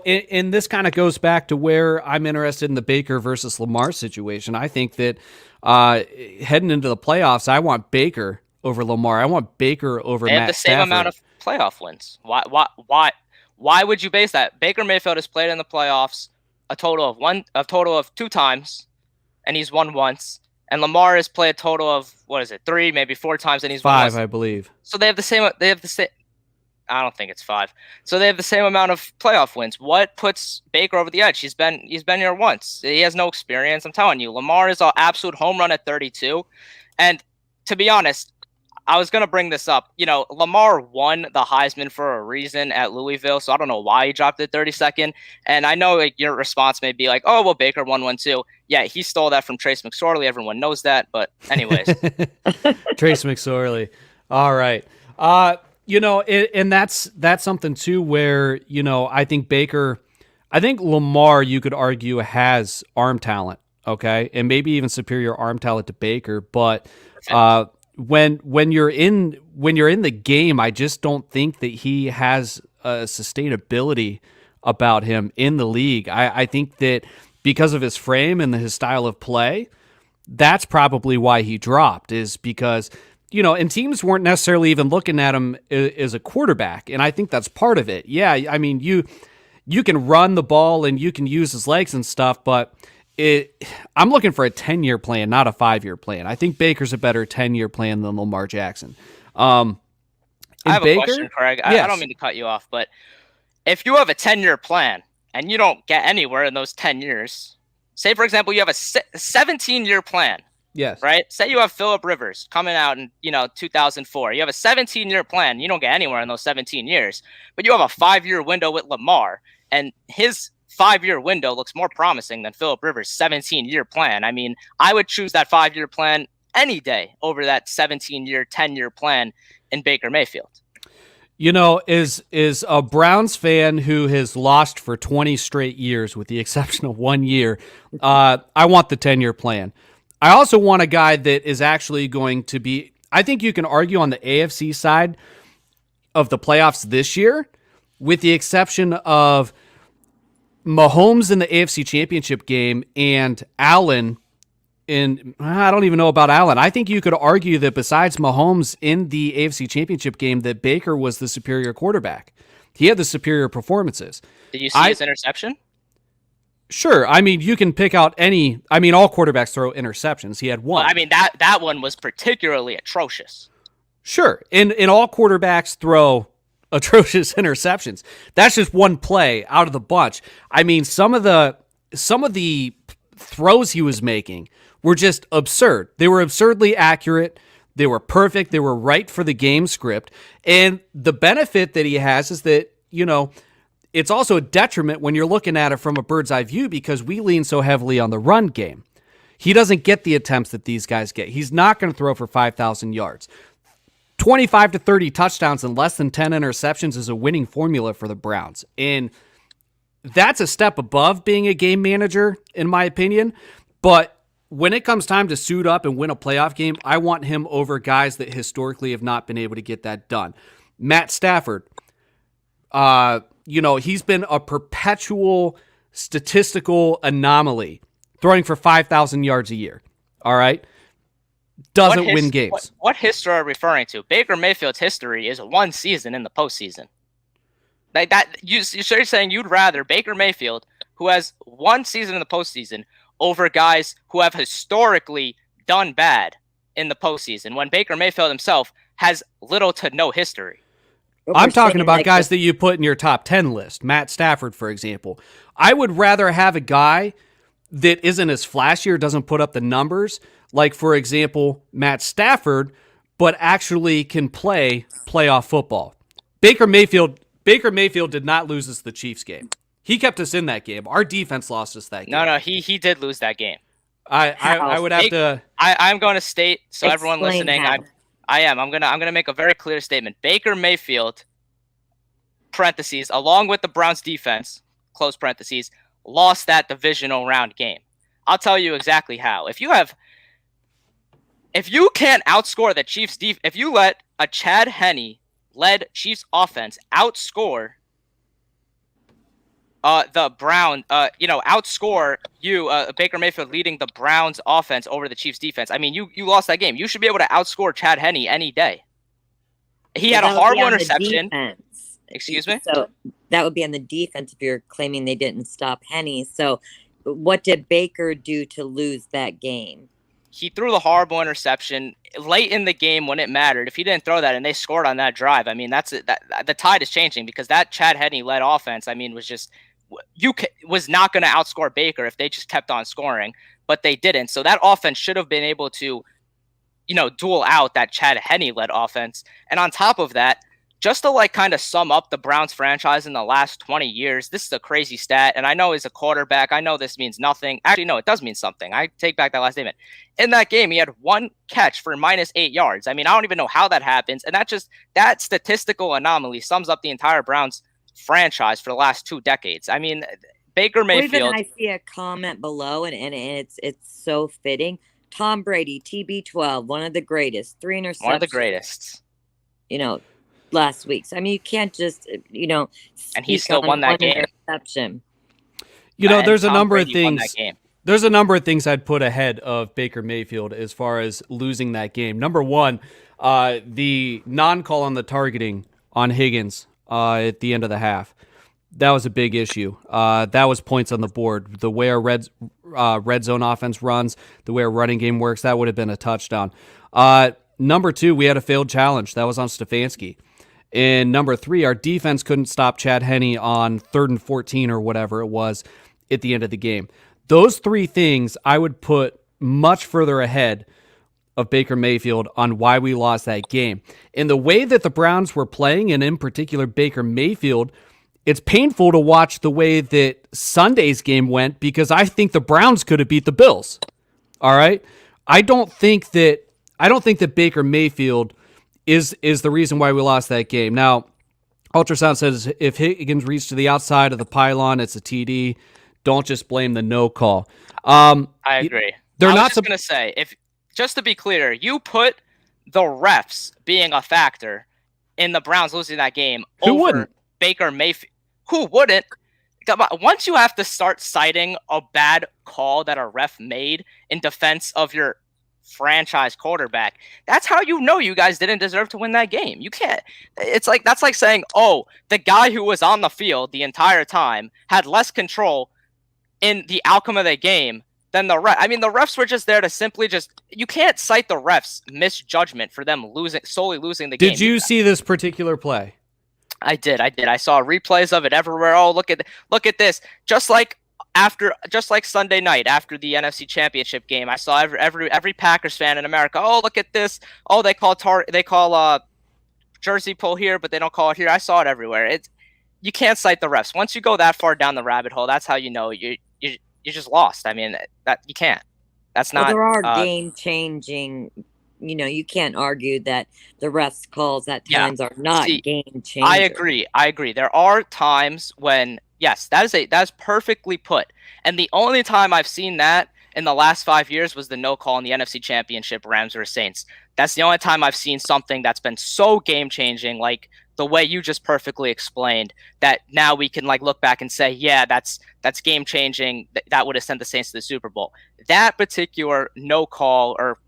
And this kind of goes back to where I'm interested in the Baker versus Lamar situation. I think that heading into the playoffs, I want Baker over Lamar. I want Baker over Matt Stafford. They have the same amount of playoff wins. Why would you base that? Baker Mayfield has played in the playoffs a total of 2 times, and he's won once. And Lamar has played a total of 3, maybe 4 times, and he's 5, won once. I believe. So they have the same. I don't think it's 5. So they have the same amount of playoff wins. What puts Baker over the edge? He's been here once. He has no experience. I'm telling you, Lamar is an absolute home run at 32. And to be honest, I was going to bring this up. Lamar won the Heisman for a reason at Louisville, so I don't know why he dropped it 32nd. And I know your response may be like, oh, well, Baker won one too. Yeah, he stole that from Trace McSorley. Everyone knows that. But anyways. Trace McSorley. All right. And that's something too where, I think Lamar, you could argue, has arm talent, okay? And maybe even superior arm talent to Baker, but when you're in the game, I just don't think that he has a sustainability about him in the league. I think that because of his frame and his style of play, that's probably why he dropped, is because and teams weren't necessarily even looking at him as a quarterback, and I think that's part of it. Yeah, I mean, you can run the ball and you can use his legs and stuff, but I'm looking for a 10-year plan, not a 5-year plan. I think Baker's a better 10-year plan than Lamar Jackson. I have a question, Craig. Yes. I don't mean to cut you off, but if you have a 10-year plan and you don't get anywhere in those 10 years, say, for example, you have a 17-year plan. Yes. Right? Say you have Phillip Rivers coming out in 2004. You have a 17-year plan. You don't get anywhere in those 17 years, but you have a 5-year window with Lamar, and his 5-year window looks more promising than Phillip Rivers' 17-year plan. I mean, I would choose that 5-year plan any day over that 17-year, 10-year plan in Baker Mayfield. Is a Browns fan who has lost for 20 straight years, with the exception of 1 year. I want the 10-year plan. I also want a guy that is actually going to be, I think you can argue on the AFC side of the playoffs this year, with the exception of Mahomes in the AFC Championship game and Allen I don't even know about Allen. I think you could argue that besides Mahomes in the AFC Championship game, that Baker was the superior quarterback. He had the superior performances. Did you see his interception? Sure. I mean, you can pick out all quarterbacks throw interceptions. He had one. Well, I mean, that one was particularly atrocious. Sure. And all quarterbacks throw atrocious interceptions. That's just one play out of the bunch. I mean, some of the throws he was making were just absurd. They were absurdly accurate. They were perfect. They were right for the game script. And the benefit that he has is that, it's also a detriment when you're looking at it from a bird's eye view, because we lean so heavily on the run game. He doesn't get the attempts that these guys get. He's not going to throw for 5,000 yards. 25 to 30 touchdowns and less than 10 interceptions is a winning formula for the Browns. And that's a step above being a game manager, in my opinion. But when it comes time to suit up and win a playoff game, I want him over guys that historically have not been able to get that done. Matt Stafford, he's been a perpetual statistical anomaly, throwing for 5,000 yards a year. All right? Doesn't win games. What history are you referring to? Baker Mayfield's history is 1 season in the postseason. Like that, you're saying you'd rather Baker Mayfield, who has 1 season in the postseason, over guys who have historically done bad in the postseason, when Baker Mayfield himself has little to no history. I'm talking about guys that you put in your top 10 list. Matt Stafford, for example. I would rather have a guy that isn't as flashy or doesn't put up the numbers, like, for example, Matt Stafford, but actually can play playoff football. Baker Mayfield did not lose us the Chiefs game. He kept us in that game. Our defense lost us that game. No, he did lose that game. I would have to. I'm going to state, so everyone Explain listening, how. I'm gonna make a very clear statement. Baker Mayfield, parentheses, along with the Browns defense, close parentheses, lost that divisional round game. I'll tell you exactly how. If you can't outscore the Chiefs if you let a Chad Henne led Chiefs offense outscore outscore Baker Mayfield leading the Browns offense over the Chiefs defense. I mean, you lost that game. You should be able to outscore Chad Henne any day. He had a horrible interception. Excuse me? So that would be on the defense if you're claiming they didn't stop Henne. So what did Baker do to lose that game? He threw the horrible interception late in the game when it mattered. If he didn't throw that and they scored on that drive, I mean, that's it. The tide is changing because that Chad Henne led offense, I mean, was not going to outscore Baker if they just kept on scoring, but they didn't. So that offense should have been able to, duel out that Chad Henne led offense. And on top of that, just to kind of sum up the Browns franchise in the last 20 years, this is a crazy stat. And I know as a quarterback, I know this means nothing. Actually, no, it does mean something. I take back that last statement. In that game, he had one catch for -8 yards. I mean, I don't even know how that happens. And that statistical anomaly sums up the entire Browns franchise for the last 2 decades. I mean, Baker Mayfield. Even I see a comment below, and it's so fitting. Tom Brady, TB12, one of the greatest, 3 interceptions. One of the greatest. Last week. So I mean, you can't just and he still won that game. Interception. There's a number of things. There's a number of things I'd put ahead of Baker Mayfield as far as losing that game. Number one, the non-call on the targeting on Higgins at the end of the half. That was a big issue. That was points on the board. The way our red zone offense runs, the way our running game works, that would have been a touchdown. Number two, we had a failed challenge. That was on Stefanski. And number three, our defense couldn't stop Chad Henne on 3rd and 14 or whatever it was at the end of the game. Those 3 things I would put much further ahead of Baker Mayfield on why we lost that game. And the way that the Browns were playing, and in particular Baker Mayfield, it's painful to watch the way that Sunday's game went because I think the Browns could have beat the Bills. All right? I don't think that Baker Mayfield is the reason why we lost that game. Now, Ultrasound says if Higgins reached to the outside of the pylon, it's a TD. Don't just blame the no call. I agree. I was just going to say, just to be clear, you put the refs being a factor in the Browns losing that game over Baker Mayfield. Who wouldn't? Once you have to start citing a bad call that a ref made in defense of your franchise quarterback, that's how you guys didn't deserve to win that game. You can't. That's like saying, oh, the guy who was on the field the entire time had less control in the outcome of the game than the ref. I mean, the refs were just there to simply you can't cite the refs misjudgment for them solely losing the game. Did you see this particular play? I did. I saw replays of it everywhere. Oh, look at this. Just like Sunday night after the NFC Championship game, I saw every Packers fan in America. Oh, look at this. Oh, they call jersey pull here, but they don't call it here. I saw it everywhere. You can't cite the refs. Once you go that far down the rabbit hole, that's how you know you just lost. I mean, that you can't. That's not. Well, there are game changing. You can't argue that the refs calls at times are not game changing. I agree. There are times when, yes, that's perfectly put. And the only time I've seen that in the last 5 years was the no call in the NFC Championship, Rams versus Saints. That's the only time I've seen something that's been so game changing, like the way you just perfectly explained, that now we can look back and say, yeah, that's game changing. That would have sent the Saints to the Super Bowl. That particular no call, or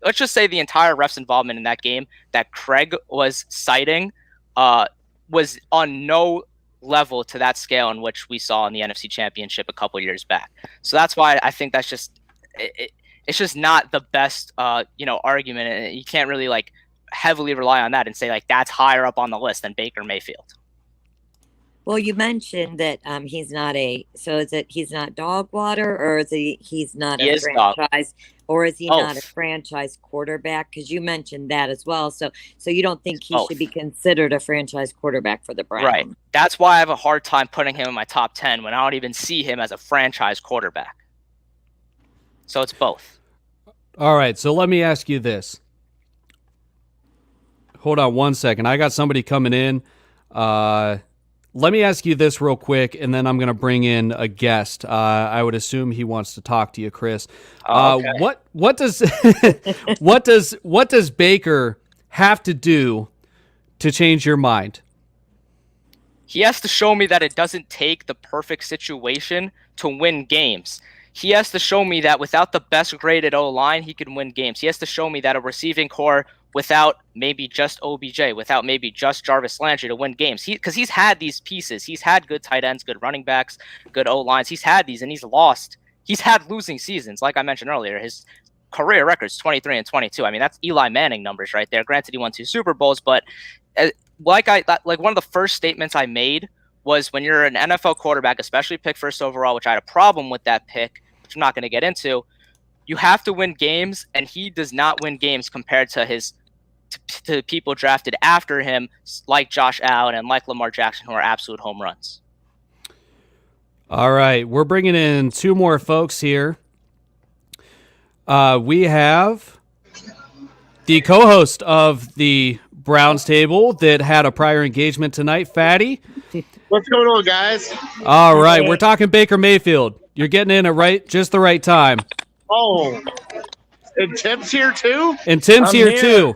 let's just say the entire ref's involvement in that game that Craig was citing was on no level to that scale in which we saw in the NFC Championship a couple years back. So that's why I think that's just it's just not the best argument, and you can't really heavily rely on that and say that's higher up on the list than Baker Mayfield. Well, you mentioned that he's not he's not dog water, or is he's not a franchise, or is he not a franchise quarterback? Because you mentioned that as well. So you don't think he should be considered a franchise quarterback for the Browns? Right. That's why I have a hard time putting him in my top 10 when I don't even see him as a franchise quarterback. So it's both. All right, so let me ask you this. Hold on one second. I got somebody coming in. Let me ask you this real quick, and then I'm going to bring in a guest. I would assume he wants to talk to you, Chris. Okay. What does what does Baker have to do to change your mind? He has to show me that it doesn't take the perfect situation to win games. He has to show me that without the best graded O-line, he can win games. He has to show me that a receiving core without maybe just OBJ, without maybe just Jarvis Landry to win games. Because he's had these pieces. He's had good tight ends, good running backs, good O-lines. He's had these, and he's lost. He's had losing seasons. Like I mentioned earlier, his career record's 23-22. I mean, that's Eli Manning numbers right there. Granted, he won 2 Super Bowls, but like one of the first statements I made was when you're an NFL quarterback, especially picked first overall, which I had a problem with that pick, which I'm not going to get into, you have to win games, and he does not win games compared to to people drafted after him, like Josh Allen and like Lamar Jackson, who are absolute home runs. All right, we're bringing in 2 more folks here. We have the co-host of the Browns table that had a prior engagement tonight, Fatty. What's going on, guys? All right, we're talking Baker Mayfield. You're getting in at just the right time. Oh, and Tim's here too? And Tim's here too.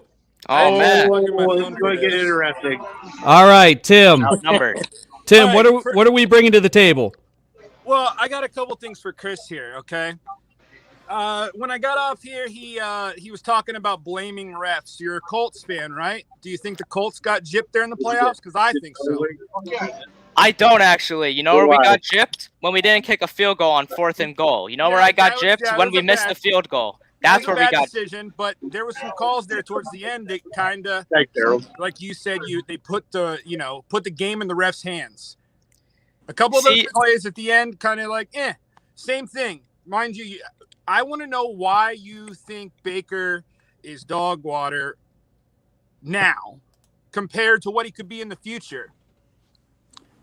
Oh, man. It's going to get interesting. All right, Tim. Outnumbered. Tim, All right, what are we bringing to the table? Well, I got a couple things for Chris here, okay? When I got off here, he was talking about blaming refs. You're a Colts fan, right? Do you think the Colts got gypped there in the playoffs? Because I think so. I don't actually. You know where we got gypped? When we didn't kick a field goal on 4th and goal. You know where I got gypped? When we missed the field goal. That's where we got decision, but there was some calls there towards the end that kind of, Daryl. like you said, they put the game in the refs' hands. A couple of those plays at the end, kind of like, same thing. Mind you, I want to know why you think Baker is dog water now compared to what he could be in the future.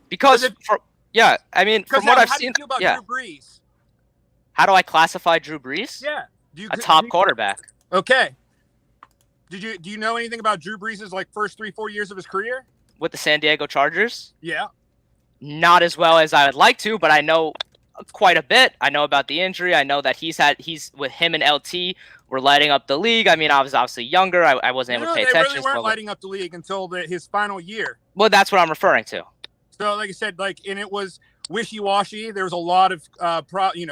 Because, from what I've seen, how do you feel about Drew Brees? How do I classify Drew Brees? Yeah. A top quarterback. Okay. Do you know anything about Drew Brees' first 3-4 years of his career? With the San Diego Chargers? Yeah. Not as well as I would like to, but I know quite a bit. I know about the injury. I know that he's with him and LT were lighting up the league. I mean, I was obviously younger. I wasn't able to pay attention. They really weren't lighting up the league until his final year. Well, that's what I'm referring to. So, like I said, and it was wishy-washy. There was a lot of,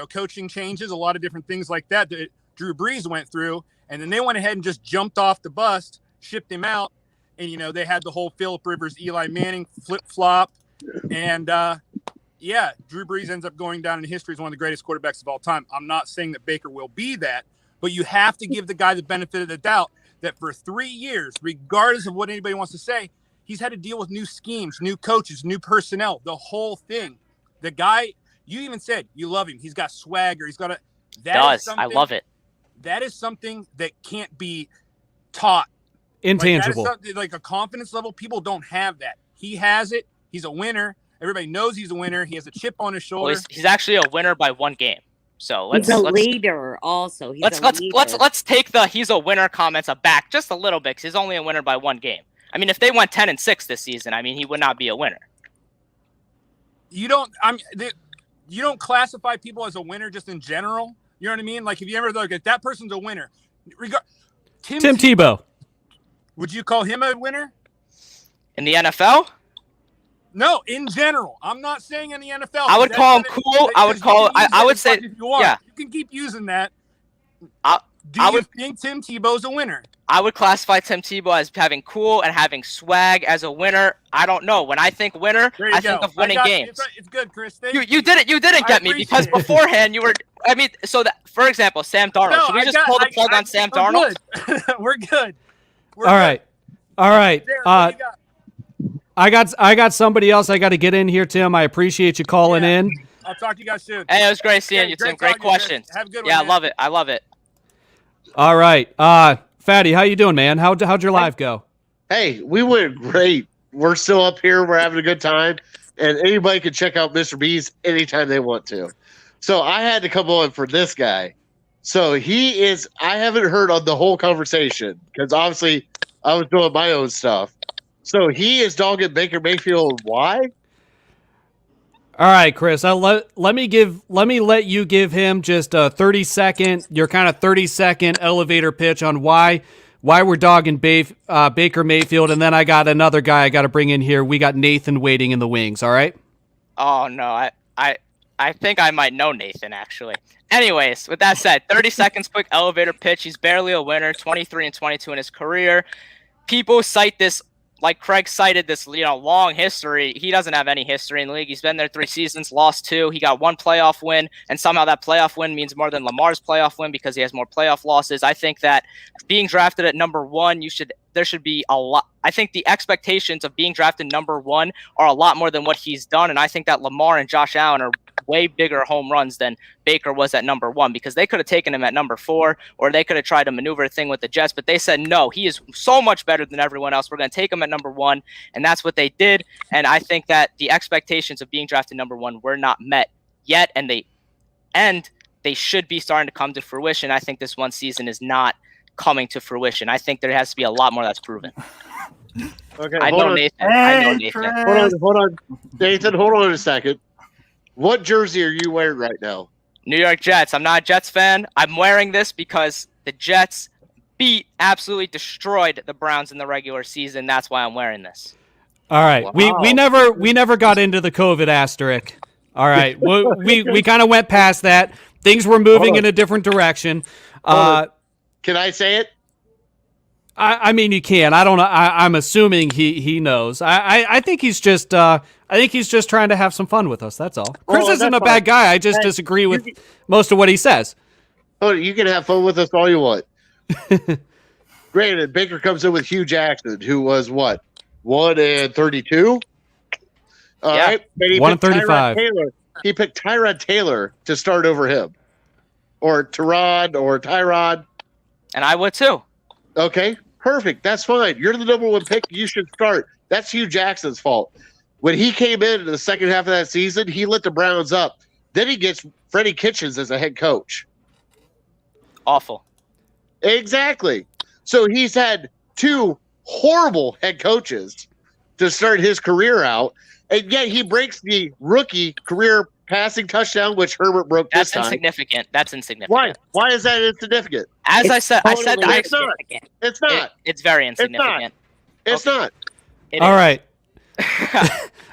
coaching changes, a lot of different things like that Drew Brees went through, and then they went ahead and just jumped off the bus, shipped him out, and they had the whole Phillip Rivers, Eli Manning flip-flop, and Drew Brees ends up going down in history as one of the greatest quarterbacks of all time. I'm not saying that Baker will be that, but you have to give the guy the benefit of the doubt that for 3 years, regardless of what anybody wants to say, he's had to deal with new schemes, new coaches, new personnel, the whole thing. The guy, you even said you love him. He's got swagger. He's got a. I love it. That is something that can't be taught. Intangible. Like a confidence level, people don't have that. He has it. He's a winner. Everybody knows he's a winner. He has a chip on his shoulder. Well, he's actually a winner by 1 game. So he's a leader also. Let's take the he's a winner comments back just a little bit because he's only a winner by 1 game. I mean, if they went 10-6 this season, I mean, he would not be a winner. You don't classify people as a winner just in general. You know what I mean? Like, if you ever look at that person's a winner. Tim Tebow. Would you call him a winner? In the NFL? No, in general. I'm not saying in the NFL. I would call him cool. I would say, yeah. You can keep using that. Do you think Tim Tebow's a winner? I would classify Tim Tebow as having cool and having swag as a winner. I don't know. When I think winner, I think of winning games. It's good, Chris. You didn't get me because beforehand you were. I mean, so that, for example, Sam Darnold. Should we just pull the plug on Sam Darnold? We're good. All right. Darren, I got somebody else I got to get in here, Tim. I appreciate you calling in. I'll talk to you guys soon. Hey, it was great seeing you, Tim. Great questions. Have a good one. Yeah, I love it. All right. Fatty, how you doing, man? How'd your live go? Hey, we went great. We're still up here. We're having a good time. And anybody can check out Mr. B's anytime they want to. So I had to come on for this guy. So he is. I haven't heard on the whole conversation because obviously I was doing my own stuff. So he is dogging Baker Mayfield. Why? All right, Chris. Let me let you give him just a 30-second, your kind of 30-second elevator pitch on why we're dogging Baker Mayfield, and then I got another guy I got to bring in here. We got Nathan waiting in the wings. All right. Oh no, I think I might know Nathan actually. Anyways, with that said, 30 seconds, quick elevator pitch. He's barely a winner, 23-22 in his career. People cite this, like Craig cited this, long history. He doesn't have any history in the league. He's been there 3 seasons, lost 2. He got 1 playoff win, and somehow that playoff win means more than Lamar's playoff win because he has more playoff losses. I think that being drafted at number 1, there should be a lot. I think the expectations of being drafted number 1 are a lot more than what he's done, and I think that Lamar and Josh Allen are way bigger home runs than Baker was at number 1 because they could have taken him at number 4 or they could have tried to maneuver a thing with the Jets, but they said, no, he is so much better than everyone else. We're going to take him at number 1, and that's what they did. And I think that the expectations of being drafted number 1 were not met yet, and they should be starting to come to fruition. I think this one season is not coming to fruition. I think there has to be a lot more that's proven. Okay, I know Nathan. Hold on. Nathan, hold on a second. What jersey are you wearing right now? New York Jets. I'm not a Jets fan. I'm wearing this because the Jets absolutely destroyed the Browns in the regular season. That's why I'm wearing this. All right. Wow. We never got into the COVID asterisk. All right. we kind of went past that. Things were moving in a different direction. Can I say it? I mean, you can. I don't know. I'm assuming he knows. I think he's just trying to have some fun with us. That's all. Chris isn't a bad guy. I just disagree with most of what he says. Oh, you can have fun with us all you want. Granted, Baker comes in with Hugh Jackson, who was what, 1-32. All right, 1-35. He picked Tyrod Taylor to start over him, or Tyrod. And I would too. Okay, perfect. That's fine. You're the number 1 pick. You should start. That's Hugh Jackson's fault. When he came in the second half of that season, he lit the Browns up. Then he gets Freddie Kitchens as a head coach. Awful. Exactly. So he's had 2 horrible head coaches to start his career out, and yet he breaks the rookie career passing touchdown, which Herbert broke this time. That's insignificant. Why is that insignificant? As I said that's insignificant. It's not. It's very insignificant. It's not. All right.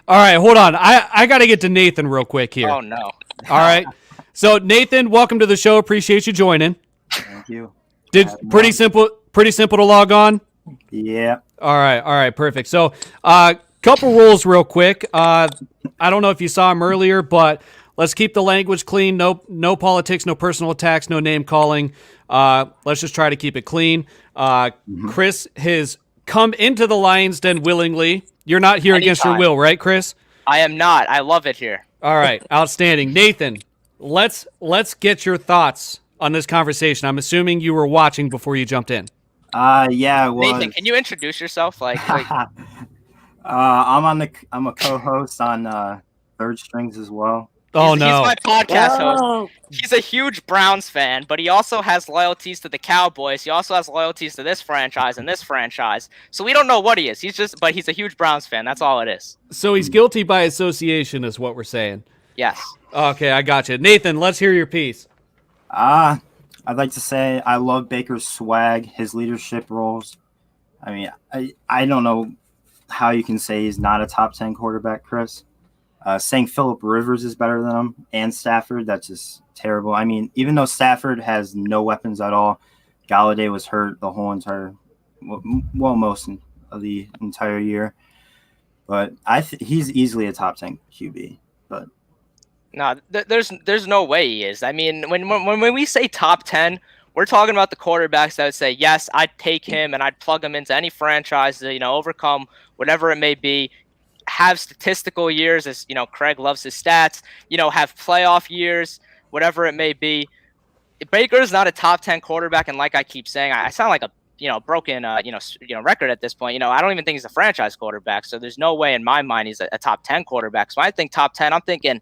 All right, hold on. I got to get to Nathan real quick here. Oh, no. All right. So, Nathan, welcome to the show. Appreciate you joining. Thank you. Pretty simple to log on? Yeah. All right, perfect. So, couple rules real quick. I don't know if you saw him earlier, but let's keep the language clean. No politics, no personal attacks, no name calling. Let's just try to keep it clean. Chris has come into the Lions Den willingly. You're not here against your will, right, Chris? I am not. I love it here. All right, outstanding. Nathan, let's get your thoughts on this conversation. I'm assuming you were watching before you jumped in. Yeah, well, Nathan, can you introduce yourself? I'm a co-host on Third Strings as well. Oh, He's my podcast host. He's a huge Browns fan, but he also has loyalties to the Cowboys. He also has loyalties to this franchise and this franchise. So we don't know what he is. But he's a huge Browns fan. That's all it is. So he's guilty by association is what we're saying. Yes. Okay, I got you. Nathan, let's hear your piece. I'd like to say I love Baker's swag, his leadership roles. I mean, I don't know how you can say he's not a top 10 quarterback, Chris. Saying Phillip Rivers is better than him and Stafford, that's just terrible. I mean, even though Stafford has no weapons at all, Galladay was hurt the whole entire, most of the entire year. But he's easily a top 10 QB. But no, there's no way he is. I mean, when we say top 10, we're talking about the quarterbacks that would say, yes, I'd take him and I'd plug him into any franchise to, overcome whatever it may be. Have statistical years, as Craig loves his stats, have playoff years, whatever it may be. Baker's not a top 10 quarterback, and like I keep saying, I sound like a broken record at this point. I don't even think he's a franchise quarterback, so there's no way in my mind he's a top 10 quarterback. So I think top 10, I'm thinking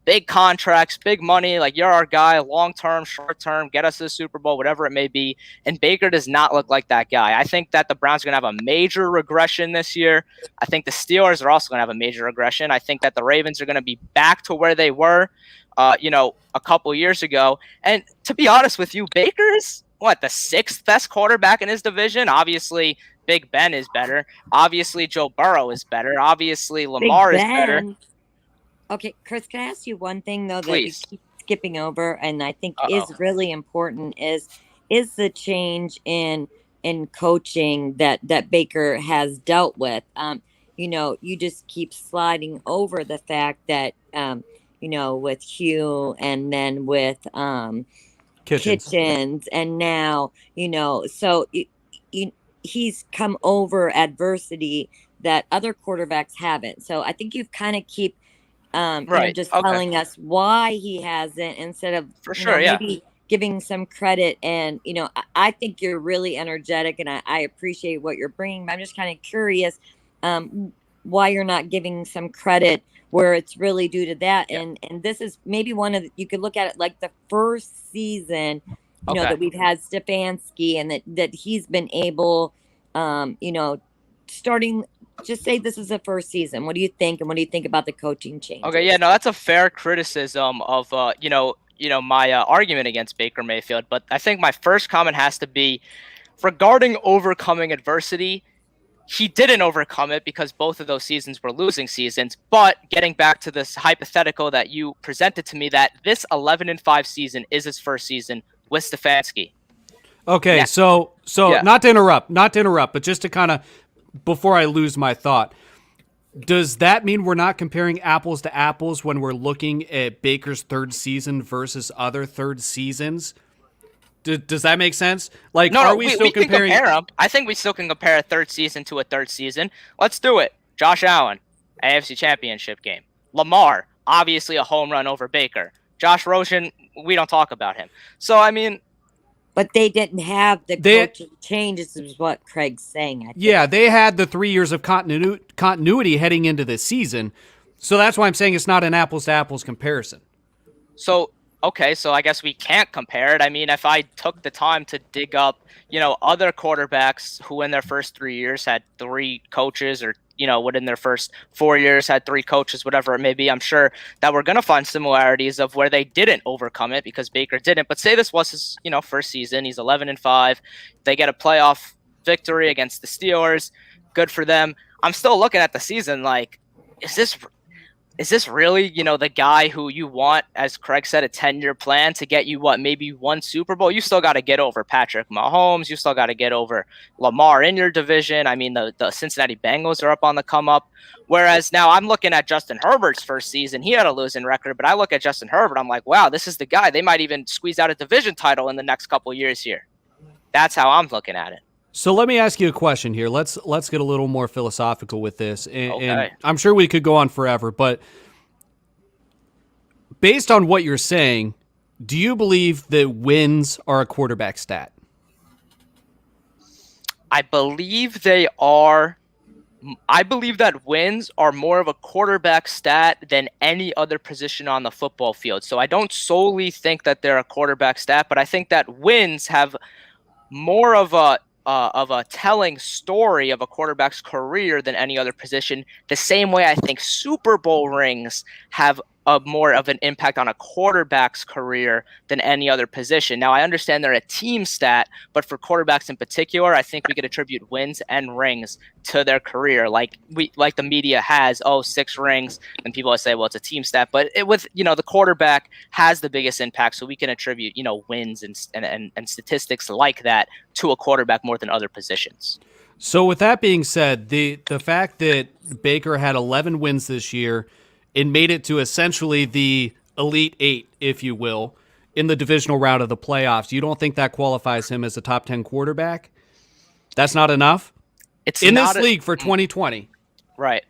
big contracts, big money, like you're our guy, long-term, short-term, get us to the Super Bowl, whatever it may be. And Baker does not look like that guy. I think that the Browns are going to have a major regression this year. I think the Steelers are also going to have a major regression. I think that the Ravens are going to be back to where they were, a couple years ago. And to be honest with you, Baker's the 6th best quarterback in his division? Obviously, Big Ben is better. Obviously, Joe Burrow is better. Obviously, Lamar is better. Okay, Chris, can I ask you one thing though Please. that you keep skipping over, and I think is really important is the change in coaching that Baker has dealt with. You just keep sliding over the fact that with Hugh and then with Kitchens, and now so he's come over adversity that other quarterbacks haven't. So I think you've kind of keep telling us why he hasn't, instead of maybe giving some credit. And I think you're really energetic, and I appreciate what you're bringing, but I'm just kind of curious why you're not giving some credit where it's really due to that. And this is maybe one of you could look at it like the first season that we've had Stefanski, and that he's been able starting, just say this is the first season. What do you think? And what do you think about the coaching change? Okay, yeah, no, that's a fair criticism of my argument against Baker Mayfield. But I think my first comment has to be regarding overcoming adversity. He didn't overcome it because both of those seasons were losing seasons. But getting back to this hypothetical that you presented to me, that this 11-5 season is his first season with Stefanski. Okay, yeah. so not to interrupt, but just to kind of, before I lose my thought, does that mean we're not comparing apples to apples when we're looking at Baker's third season versus other third seasons? Does that make sense? Like, no, are we still comparing? Can compare them. I think we still can compare a third season to a third season. Let's do it. Josh Allen, AFC Championship game. Lamar, obviously a home run over Baker. Josh Rosen, we don't talk about him. So, I mean... But they didn't have the coaching changes, is what Craig's saying, I think. Yeah, they had the 3 years of continuity heading into this season. So that's why I'm saying it's not an apples-to-apples comparison. So... Okay, so I guess we can't compare it. I mean, if I took the time to dig up, other quarterbacks who in their first 3 years had 3 coaches, or, within their first 4 years had 3 coaches, whatever it may be, I'm sure that we're going to find similarities of where they didn't overcome it because Baker didn't. But say this was his, first season. He's 11-5. They get a playoff victory against the Steelers. Good for them. I'm still looking at the season like, is this really, the guy who you want, as Craig said, a 10-year plan to get you maybe one Super Bowl? You still got to get over Patrick Mahomes. You still got to get over Lamar in your division. I mean, the Cincinnati Bengals are up on the come up. Whereas now I'm looking at Justin Herbert's first season. He had a losing record, but I look at Justin Herbert. I'm like, wow, this is the guy. They might even squeeze out a division title in the next couple years here. That's how I'm looking at it. So let me ask you a question here. Let's get a little more philosophical with this. And I'm sure we could go on forever, but based on what you're saying, do you believe that wins are a quarterback stat? I believe they are. I believe that wins are more of a quarterback stat than any other position on the football field. So I don't solely think that they're a quarterback stat, but I think that wins have more of a telling story of a quarterback's career than any other position. The same way I think Super Bowl rings have more of an impact on a quarterback's career than any other position. Now, I understand they're a team stat, but for quarterbacks in particular, I think we could attribute wins and rings to their career. Like the media has, 6 rings, and people say, well, it's a team stat. But the quarterback has the biggest impact, so we can attribute, wins and statistics like that to a quarterback more than other positions. So with that being said, the fact that Baker had 11 wins this year and made it to essentially the Elite 8, if you will, in the divisional round of the playoffs, you don't think that qualifies him as a top 10 quarterback? That's not enough? It's in not this league for 2020. Right.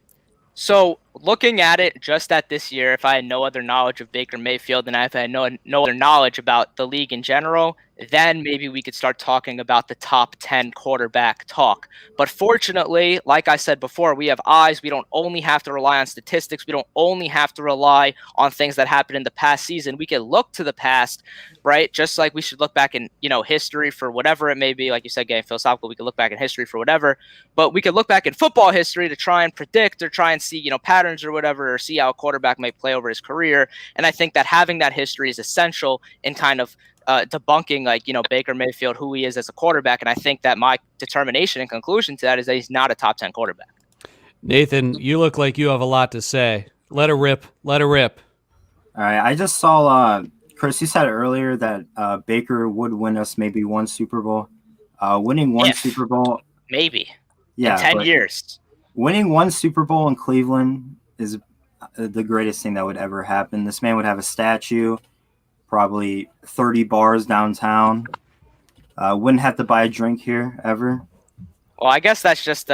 So looking at it just at this year, if I had no other knowledge of Baker Mayfield and if I had no other knowledge about the league in general, then maybe we could start talking about the top 10 quarterback talk. But fortunately, like I said before, we have eyes. We don't only have to rely on statistics. We don't only have to rely on things that happened in the past season. We can look to the past, right? Just like we should look back in, history for whatever it may be. Like you said, getting philosophical, we can look back in history for whatever. But we could look back in football history to try and predict or try and see, patterns or whatever, or see how a quarterback might play over his career. And I think that having that history is essential in kind of debunking, Baker Mayfield, who he is as a quarterback. And I think that my determination and conclusion to that is that he's not a top 10 quarterback. Nathan, you look like you have a lot to say. Let her rip. Let her rip. All right. I just saw, Chris, you said earlier that Baker would win us maybe one Super Bowl. Winning one Super Bowl. Maybe. Yeah. In 10 years. Winning one Super Bowl in Cleveland is the greatest thing that would ever happen. This man would have a statue, probably 30 bars downtown. Wouldn't have to buy a drink here ever. Well, I guess that's just,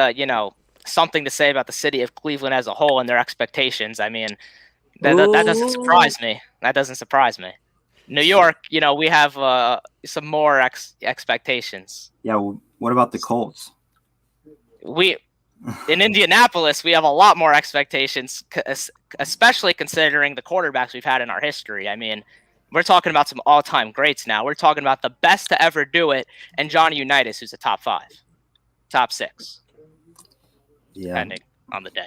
something to say about the city of Cleveland as a whole and their expectations. I mean, that doesn't surprise me. That doesn't surprise me. New York, we have some more expectations. Yeah, well, what about the Colts? In Indianapolis, we have a lot more expectations, especially considering the quarterbacks we've had in our history. I mean, we're talking about some all-time greats now. We're talking about the best to ever do it, and Johnny Unitas, who's a top 5, top 6, depending on the day.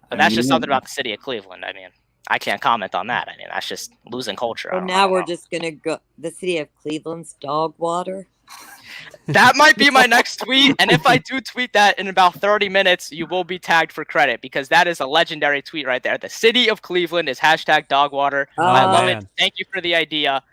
But that's just something about the city of Cleveland. I mean, I can't comment on that. I mean, that's just losing culture. So now we're just going to go the city of Cleveland's dog water. That might be my next tweet. And if I do tweet that in about 30 minutes, you will be tagged for credit because that is a legendary tweet right there. The city of Cleveland is #dogwater. I love it. Thank you for the idea.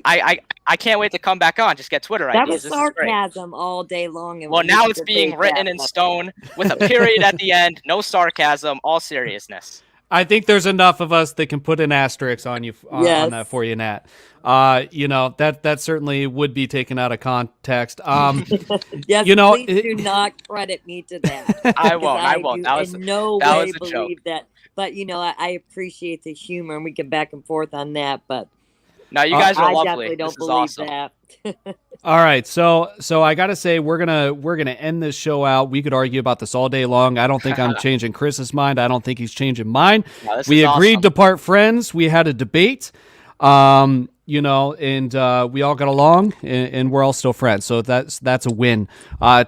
I can't wait to come back on. Just get Twitter ideas. That was sarcasm all day long. Well, now it's being written in stone with a period at the end. No sarcasm, all seriousness. I think there's enough of us that can put an asterisk on you on that for you, Nat. That certainly would be taken out of context. Yes, please do not credit me to that. I won't. That was in no that way was a believe joke. that. But I appreciate the humor, and we can back and forth on that. But no, you guys are I lovely. definitely don't this is believe awesome. that. All right, so I gotta say we're gonna end this show out. We could argue about this all day long. I don't think I'm changing Chris's mind. I don't think he's changing mine. No, we agreed awesome. to part friends. We had a debate, and we all got along, and we're all still friends. So that's a win.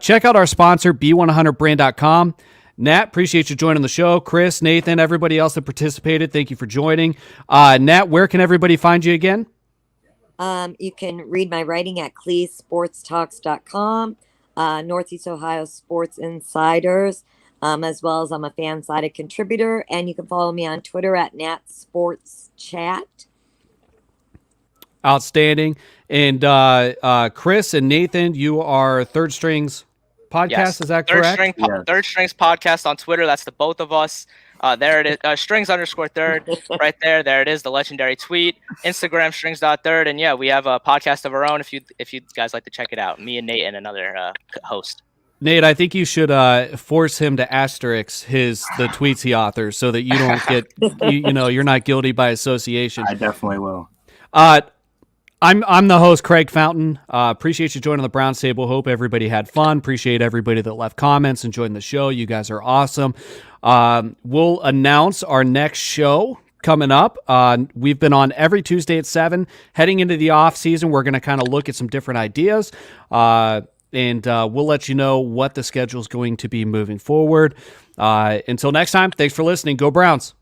Check out our sponsor, B100brand.com. Nat, appreciate you joining the show. Chris, Nathan, everybody else that participated, thank you for joining. Nat, where can everybody find you again? You can read my writing at CLESportsTalks.com, Northeast Ohio Sports Insiders, as well as I'm a Fansided contributor, and you can follow me on Twitter at NatSportsChat. Outstanding. And Chris and Nathan, you are Third Strings Podcast, Yes. is that correct? Third Strings Podcast on Twitter. That's the both of us. There it is. Strings_third right there. There it is. The legendary tweet. Instagram strings.third. And yeah, we have a podcast of our own if you guys like to check it out. Me and Nate and another host. Nate, I think you should force him to asterisk the tweets he authors so that you don't get you're not guilty by association. I definitely will. I'm the host, Craig Fountain. Appreciate you joining the Browns table. Hope everybody had fun. Appreciate everybody that left comments and joined the show. You guys are awesome. We'll announce our next show coming up. We've been on every Tuesday at 7. Heading into the off season, we're going to kind of look at some different ideas. And we'll let you know what the schedule is going to be moving forward. Until next time, thanks for listening. Go Browns.